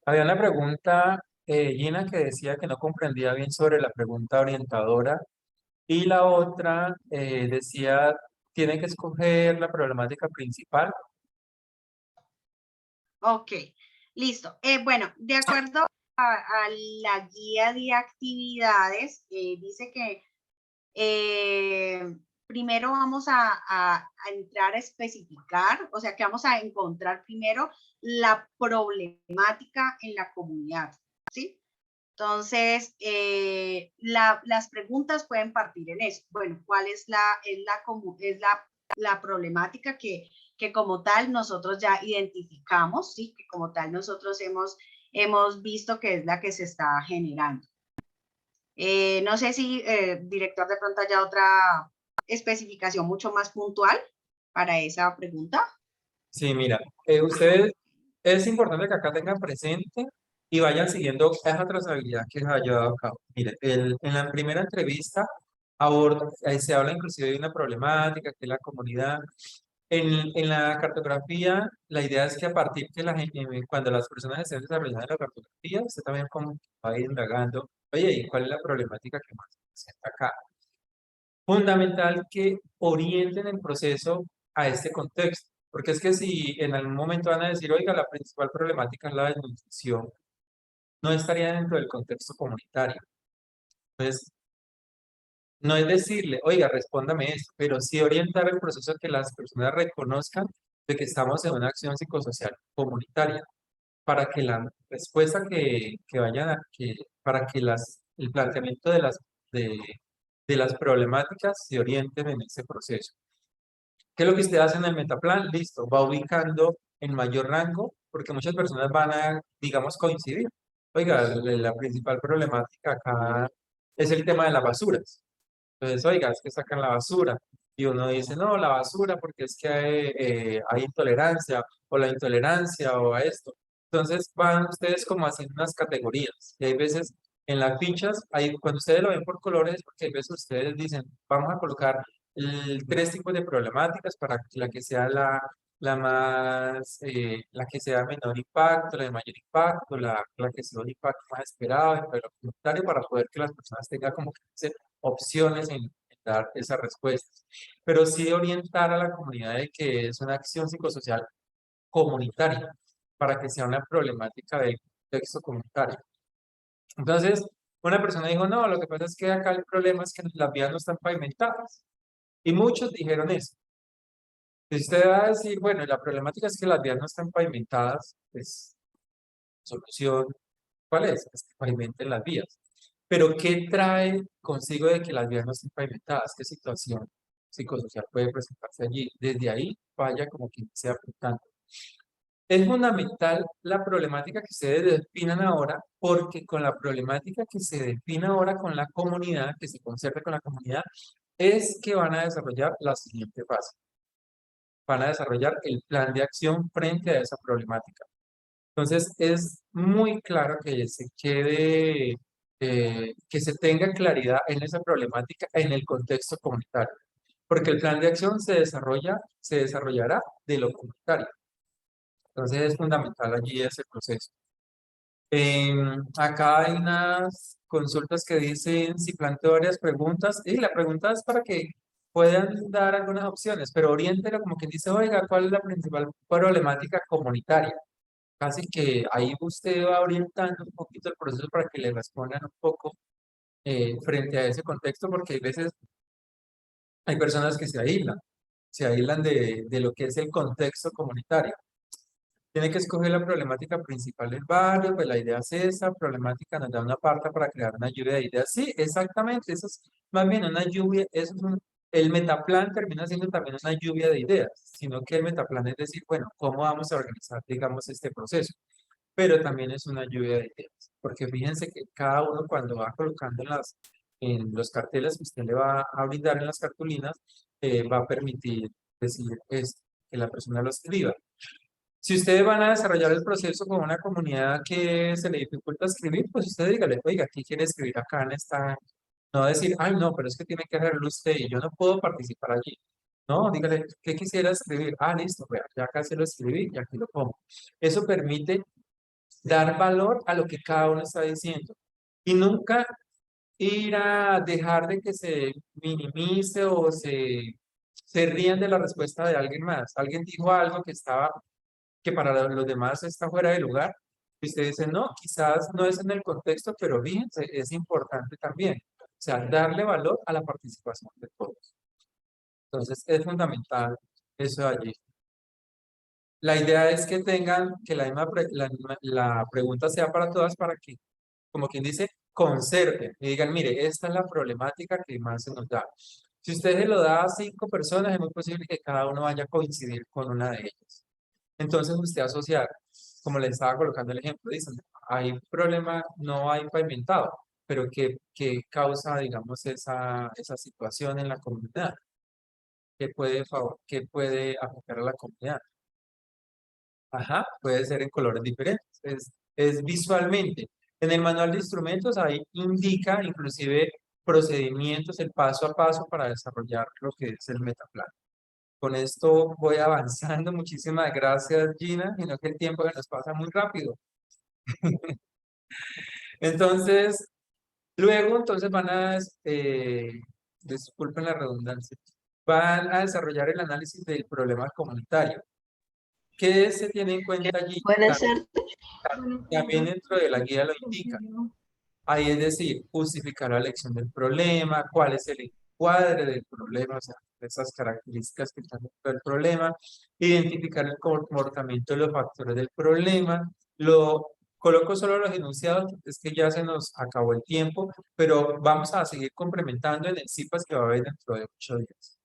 Había una pregunta, Gina, que decía que no comprendía bien sobre la pregunta orientadora. Y la otra decía, tiene que escoger la problemática principal. Ok, listo. Bueno, de acuerdo a la guía de actividades, dice que primero vamos a entrar a especificar, o sea que vamos a encontrar primero la problemática en la comunidad, ¿sí? Entonces, las preguntas pueden partir en eso. Bueno, ¿cuál es la problemática que como tal nosotros ya identificamos, ¿sí? Que como tal nosotros hemos visto que es la que se está generando. No sé si, director, de pronto haya otra especificación mucho más puntual para esa pregunta. Sí, mira, ustedes, es importante que acá tengan presente y vayan siguiendo esa trazabilidad que se ha llevado a cabo. Mire, en la primera entrevista se habla inclusive de una problemática que es la comunidad. En la cartografía, la idea es que a partir que la gente, cuando las personas estén desarrollando la cartografía, usted también como va a ir indagando, oye, ¿y cuál es la problemática que más se presenta acá? Fundamental que orienten el proceso a este contexto, porque es que si en algún momento van a decir, oiga, la principal problemática es la desnutrición, no estaría dentro del contexto comunitario. Entonces, no es decirle, oiga, respóndame esto, pero sí orientar el proceso a que las personas reconozcan de que estamos en una acción psicosocial comunitaria, para que la respuesta que vayan para que el planteamiento de las problemáticas se orienten en ese proceso. ¿Qué es lo que usted hace en el metaplan? Listo, va ubicando en mayor rango, porque muchas personas van a, digamos, coincidir. Oiga, la principal problemática acá es el tema de las basuras. Entonces, oiga, es que sacan la basura. Y uno dice, no, la basura porque es que hay intolerancia, o la intolerancia, o a esto. Entonces, van ustedes como haciendo unas categorías. Y hay veces en las fichas, cuando ustedes lo ven por colores, porque hay veces ustedes dicen, vamos a colocar tres tipos de problemáticas para la que sea la que sea menor impacto, la de mayor impacto, la que sea un impacto más esperado, pero voluntario, para poder que las personas tengan como que opciones en dar esas respuestas. Pero sí orientar a la comunidad de que es una acción psicosocial comunitaria, para que sea una problemática del contexto comunitario. Entonces, una persona dijo, no, lo que pasa es que acá el problema es que las vías no están pavimentadas. Y muchos dijeron eso. Y usted va a decir, bueno, la problemática es que las vías no están pavimentadas, pues, solución, ¿cuál es? Es que pavimenten las vías. Pero ¿qué trae consigo de que las vías no estén pavimentadas? ¿Qué situación psicosocial puede presentarse allí? Desde ahí vaya como quien sea apuntando. Es fundamental la problemática que ustedes definan ahora, porque con la problemática que se define ahora con la comunidad, que se concerte con la comunidad, es que van a desarrollar la siguiente fase. Van a desarrollar el plan de acción frente a esa problemática. Entonces, es muy claro que se quede, que se tenga claridad en esa problemática en el contexto comunitario. porque el plan de acción se desarrollará de lo comunitario. Entonces es fundamental allí ese proceso. Acá hay unas consultas que dicen si planteo varias preguntas, y la pregunta es para que puedan dar algunas opciones, pero oriéntelo como que dice, oiga, ¿cuál es la principal problemática comunitaria? Casi que ahí usted va orientando un poquito el proceso para que le respondan un poco frente a ese contexto, porque hay veces hay personas que se aíslan de lo que es el contexto comunitario. Tiene que escoger la problemática principal del barrio, pues la idea es esa, problemática nos da una parte para crear una lluvia de ideas. Sí, exactamente, eso es más bien una lluvia, el metaplan termina siendo también una lluvia de ideas, sino que el metaplan es decir, bueno, ¿cómo vamos a organizar, digamos, este proceso? Pero también es una lluvia de ideas, porque fíjense que cada uno cuando va colocando en los carteles que usted le va a brindar en las cartulinas, va a permitir decir que la persona lo escriba. Si ustedes van a desarrollar el proceso con una comunidad que se le dificulta escribir, pues usted dígale, oiga, ¿qué quiere escribir acá en esta? No decir, ay, no, pero es que tiene que hacerlo usted y yo no puedo participar allí. No, dígale, ¿qué quisiera escribir? Ah, listo, vea, ya acá se lo escribí y aquí lo pongo. Eso permite dar valor a lo que cada uno está diciendo y nunca ir a dejar de que se minimice o se rían de la respuesta de alguien más. Alguien dijo algo que para los demás está fuera de lugar. Y usted dice, no, quizás no es en el contexto, pero fíjense, es importante también. O sea, darle valor a la participación de todos. Entonces, es fundamental eso allí. La idea es que tengan, que la pregunta sea para todas, para que, como quien dice, conserven y digan, mire, esta es la problemática que más se nos da. Si usted se lo da a 5 personas, es muy posible que cada uno vaya a coincidir con una de ellas. Entonces usted asociar, como le estaba colocando el ejemplo, dicen, hay problema, no hay pavimentado, pero ¿qué causa, digamos, esa situación en la comunidad? ¿Qué puede afectar a la comunidad? Ajá, puede ser en colores diferentes, es visualmente. En el manual de instrumentos ahí indica inclusive procedimientos, el paso a paso para desarrollar lo que es el metaplan. Con esto voy avanzando. Muchísimas gracias, Gina, sino que el tiempo se nos pasa muy rápido. Entonces, luego entonces disculpen la redundancia, van a desarrollar el análisis del problema comunitario. ¿Qué se tiene en cuenta allí? Buenas tardes. También dentro de la guía lo indica. Ahí es decir, justificar la elección del problema, cuál es el encuadre del problema, o sea, esas características que están dentro del problema, identificar el comportamiento de los factores del problema. Coloco solo los enunciados, es que ya se nos acabó el tiempo, pero vamos a seguir complementando en el CIPAS que va a haber dentro de 8 días.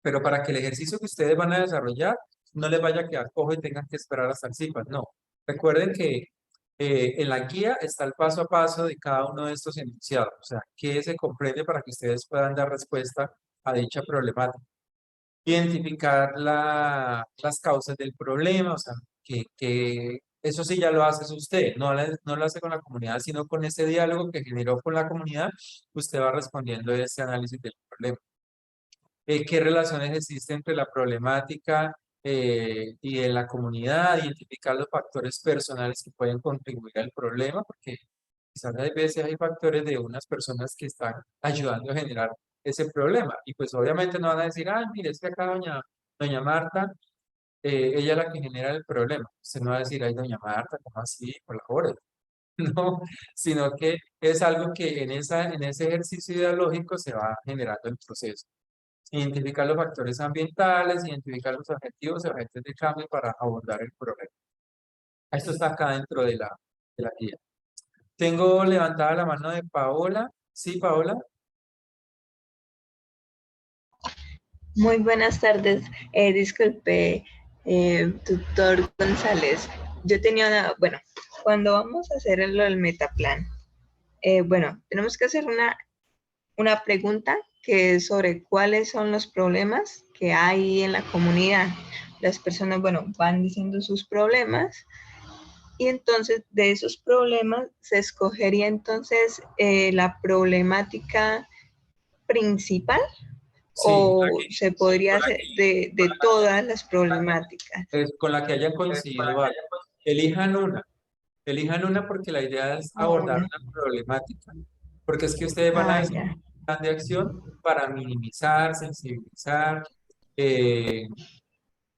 Pero para que el ejercicio que ustedes van a desarrollar no les vaya a quedar cojo y tengan que esperar hasta el CIPAS, no. Recuerden que en la guía está el paso a paso de cada uno de estos enunciados, o sea, qué se comprende para que ustedes puedan dar respuesta a dicha problemática. Identificar las causas del problema, o sea, que eso sí ya lo hace usted, no lo hace con la comunidad, sino con ese diálogo que generó con la comunidad, usted va respondiendo a ese análisis del problema. ¿Qué relaciones existen entre la problemática y en la comunidad? Identificar los factores personales que pueden contribuir al problema, porque quizás hay veces hay factores de unas personas que están ayudando a generar ese problema. Y pues obviamente no van a decir, ay, mire, es que acá doña Marta, ella es la que genera el problema. Usted no va a decir, ay, doña Marta, ¿cómo así? Colabore. No, sino que es algo que en ese ejercicio ideológico se va generando el proceso. Identificar los factores ambientales, identificar los objetivos y agentes de cambio para abordar el problema. Esto está acá dentro de la guía. Tengo levantada la mano de Paola. Sí, Paola. Muy buenas tardes. Disculpe, tutor González. Yo tenía cuando vamos a hacer el metaplan, tenemos que hacer una pregunta que es sobre cuáles son los problemas que hay en la comunidad. Las personas, van diciendo sus problemas y entonces de esos problemas se escogería entonces la problemática principal Sí, o la que, se podría con la hacer de todas las problemáticas? con la que hayan coincidido algo. Elijan elijan una porque la idea es abordar Ah, una problemática, porque es que ustedes van a desarrollar ya. un plan de acción para minimizar, sensibilizar eh,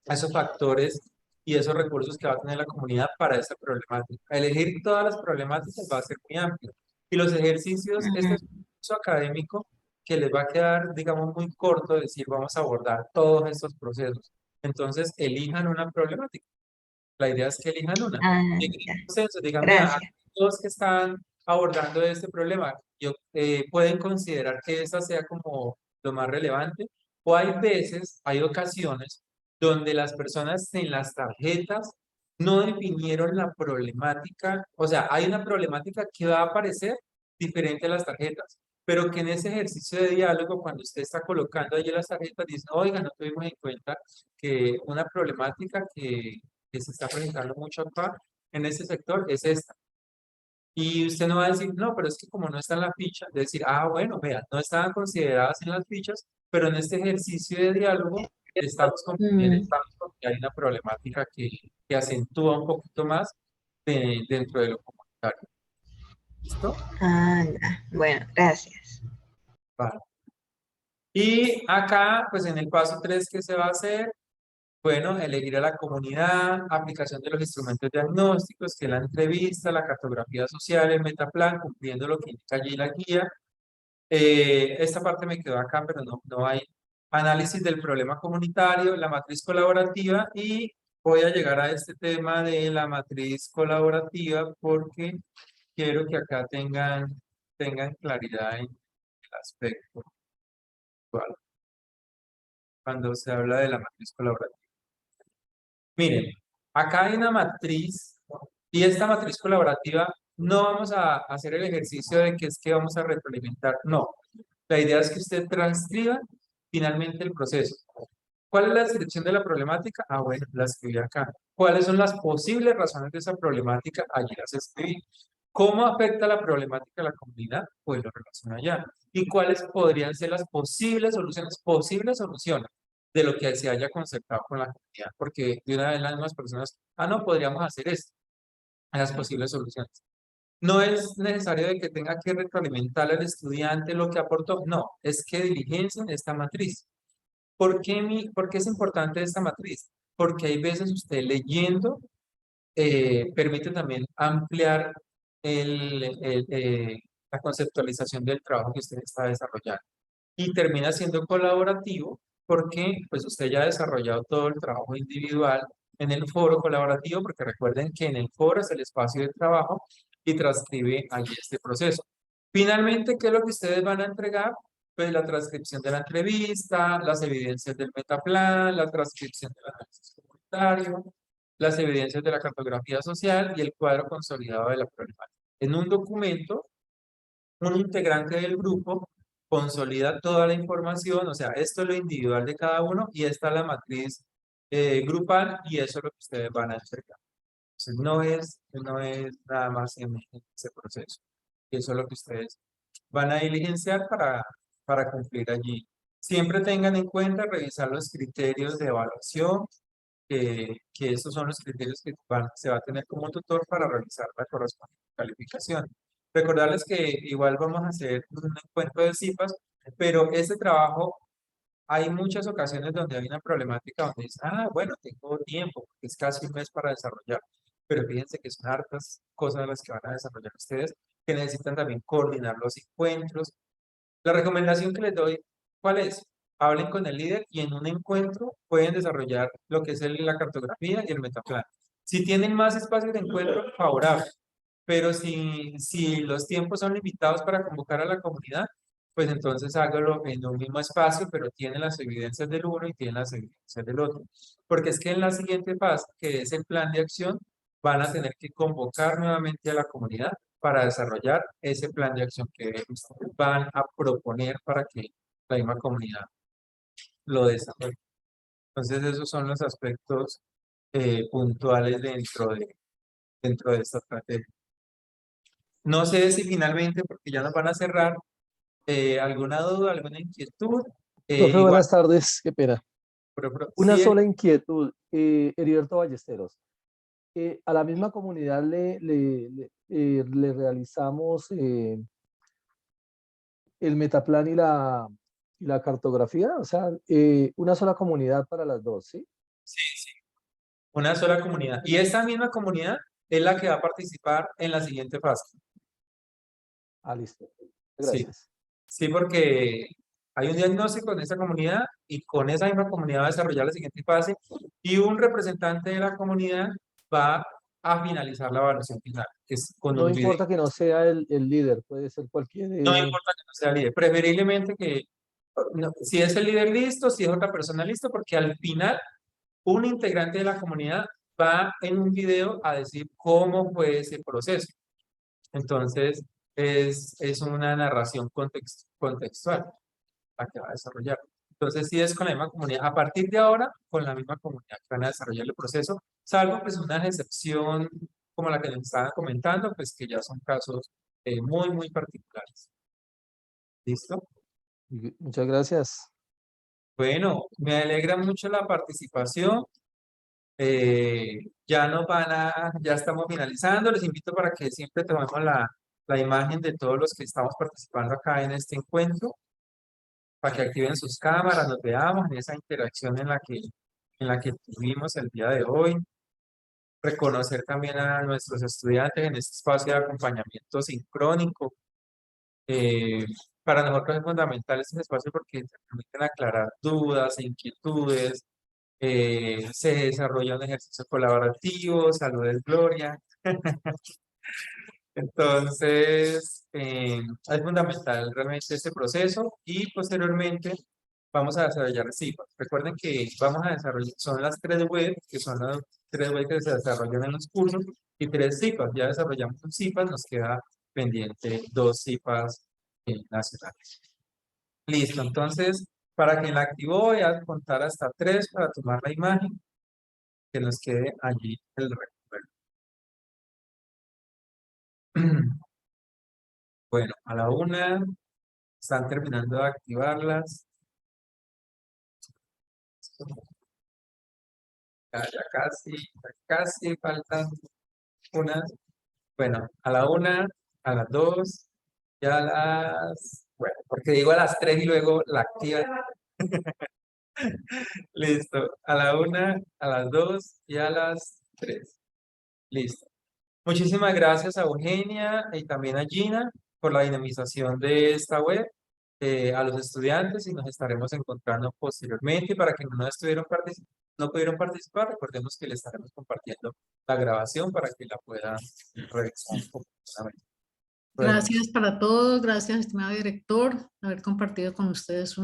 esos factores y esos recursos que va a tener la comunidad para esa problemática. Elegir todas las problemáticas va a ser muy amplio. Y los ejercicios, este Ujú. es un curso académico que les va a quedar, digamos, muy corto decir, vamos a abordar todos estos procesos. Entonces, elijan una problemática. La idea es que elijan una. Ah, Lleguen a ya. un consenso, digan, vea, Gracias. todos que están abordando este problema, pueden considerar que esa sea como lo más relevante. O hay veces, hay ocasiones, donde las personas en las tarjetas no definieron la problemática. O sea, hay una problemática que va a aparecer diferente a las tarjetas, pero que en ese ejercicio de diálogo, cuando usted está colocando allí las tarjetas, dice, oiga, no tuvimos en cuenta que una problemática que se está presentando mucho acá en este sector es esta. Y usted no va a decir, no, pero es que como no está en la ficha, decir, ah, bueno, vean, no estaban consideradas en las fichas, pero en este ejercicio de diálogo estamos comprendiendo Mm, que hay una problemática que acentúa un poquito más dentro de lo comunitario. ¿Listo? ah, ya. Bueno, gracias. Vale. Y acá, pues en el paso 3, ¿qué se va a hacer? Bueno, elegir a la comunidad, aplicación de los instrumentos diagnósticos, que es la entrevista, la cartografía social, el metaplan, cumpliendo lo que indica allí la guía. Esta parte me quedó acá, pero no hay análisis del problema comunitario, la matriz colaborativa y voy a llegar a este tema de la matriz colaborativa porque quiero que acá tengan claridad en el aspecto actual, cuando se habla de la matriz colaborativa. Miren, acá hay una matriz y esta matriz colaborativa no vamos a hacer el ejercicio de que es que vamos a retroalimentar, no. La idea es que usted transcriba finalmente el proceso. ¿Cuál es la descripción de la problemática? Ah, bueno, la escribí acá. ¿Cuáles son las posibles razones de esa problemática? Allí las escribí. ¿Cómo afecta la problemática a la comunidad? Pues lo relaciono allá. ¿Y cuáles podrían ser las posibles soluciones? Posibles soluciones de lo que se haya concertado con la comunidad. Porque de una vez las mismas personas, ah, no, podríamos hacer esto. Las posibles soluciones. No es necesario de que tenga que retroalimentar al estudiante lo que aportó. No, es que diligencien esta matriz. ¿Por qué es importante esta matriz? Porque hay veces usted leyendo permite también ampliar la conceptualización del trabajo que usted está desarrollando. Y termina siendo colaborativo porque pues usted ya ha desarrollado todo el trabajo individual en el foro colaborativo, porque recuerden que en el foro es el espacio de trabajo y transcribe allí este proceso. Finalmente, ¿qué es lo que ustedes van a entregar? Pues la transcripción de la entrevista, las evidencias del metaplan, la transcripción del análisis comunitario, las evidencias de la cartografía social y el cuadro consolidado de la problemática. En un documento, un integrante del grupo consolida toda la información, o sea, esto es lo individual de cada uno y esta es la matriz grupal y eso es lo que ustedes van a entregar. Entonces, no es nada más en ese proceso. Eso es lo que ustedes van a diligenciar para cumplir allí. Siempre tengan en cuenta revisar los criterios de evaluación, que esos son los criterios que se va a tener como tutor para realizar la correspondiente calificación. Recordarles que igual vamos a hacer un encuentro de CIFAS, pero este trabajo hay muchas ocasiones donde hay una problemática donde dice, ah, bueno, tengo tiempo, porque es casi un mes para desarrollar, pero fíjense que son hartas cosas las que van a desarrollar ustedes, que necesitan también coordinar los encuentros. La recomendación que les doy, ¿cuál es? Hablen con el líder y en un encuentro pueden desarrollar lo que es la cartografía y el metaplan. Si tienen más espacios de encuentro, favorable. Pero si los tiempos son limitados para convocar a la comunidad, pues entonces hágalo en un mismo espacio, pero tiene las evidencias del uno y tiene las evidencias del otro. Porque es que en la siguiente fase, que es el plan de acción, van a tener que convocar nuevamente a la comunidad para desarrollar ese plan de acción que ustedes van a proponer para que la misma comunidad lo desarrolle. Entonces esos son los aspectos puntuales dentro de esta estrategia. No sé si finalmente, porque ya nos van a cerrar, alguna duda, alguna inquietud, Profe, Igual, buenas tardes, qué pena. Una sí, sola inquietud, Heriberto Ballesteros. A la misma comunidad le realizamos el metaplan y la cartografía, o sea, una sola comunidad para las dos, ¿sí? sí, una sola comunidad. Y esa misma comunidad es la que va a participar en la siguiente fase. Ah, listo. Sí, Gracias. sí, porque hay un diagnóstico en esa comunidad y con esa misma comunidad va a desarrollar la siguiente fase y un representante de la comunidad va a finalizar la evaluación final, que es con No un video. importa que no sea el líder, puede ser cualquier... No importa que no sea líder, preferiblemente que, si es el líder listo, si es otra persona listo, porque al final un integrante de la comunidad va en un video a decir cómo fue ese proceso. Entonces, es una narración contextual la que va a desarrollar. Entonces, sí es con la misma comunidad. A partir de ahora, con la misma comunidad que van a desarrollar el proceso, salvo pues una excepción como la que les estaba comentando, pues que ya son casos muy, muy particulares. ¿Listo? Muchas gracias. Bueno, me alegra mucho la participación. Ya estamos finalizando. Les invito para que siempre tomemos la imagen de todos los que estamos participando acá en este encuentro, para que activen sus cámaras, nos veamos en esa interacción en la que tuvimos el día de hoy. Reconocer también a nuestros estudiantes en este espacio de acompañamiento sincrónico. Eh, para nosotros es fundamental este espacio porque se permiten aclarar dudas e inquietudes. Se desarrolla un ejercicio colaborativo, saludos, Gloria. Entonces, es fundamental realmente este proceso y posteriormente vamos a desarrollar CIPAS. Recuerden que vamos a desarrollar, son las 3 web, que son las 3 web que se desarrollan en los cursos, y 3 CIPAS. Ya desarrollamos un CIPAS, nos queda pendiente 2 CIPAS nacionales. Listo, entonces, para quien la activó, voy a contar hasta 3 para tomar la imagen, que nos quede allí el recuerdo. Bueno, a la 1, están terminando de activarlas. Ya casi faltan unas. Bueno, a la 1, a las 2, y a las... Bueno, porque digo a las 3 y luego la activan. Listo, a la 1, a las 2 y a las 3. Listo. Muchísimas gracias a Eugenia y también a Gina por la dinamización de esta web, a los estudiantes, y nos estaremos encontrando posteriormente. Para quienes no pudieron participar, recordemos que le estaremos compartiendo la grabación para que la puedan revisar completamente. Bueno, Gracias para todos, gracias estimado director, haber compartido con ustedes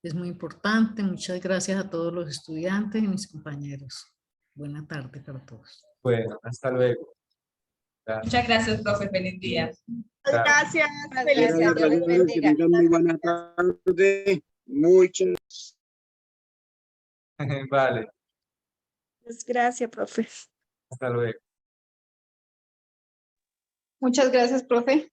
es muy importante. Muchas gracias a todos los estudiantes y mis compañeros. Buena tarde para todos. bueno, hasta luego. Gracias. Muchas gracias, profe. Feliz día. Gracias, Gracias, feliz Dios les Que bendiga. tengan muy buena tarde. Muchas Vale, Gracias, profe. hasta luego. Muchas gracias, profe.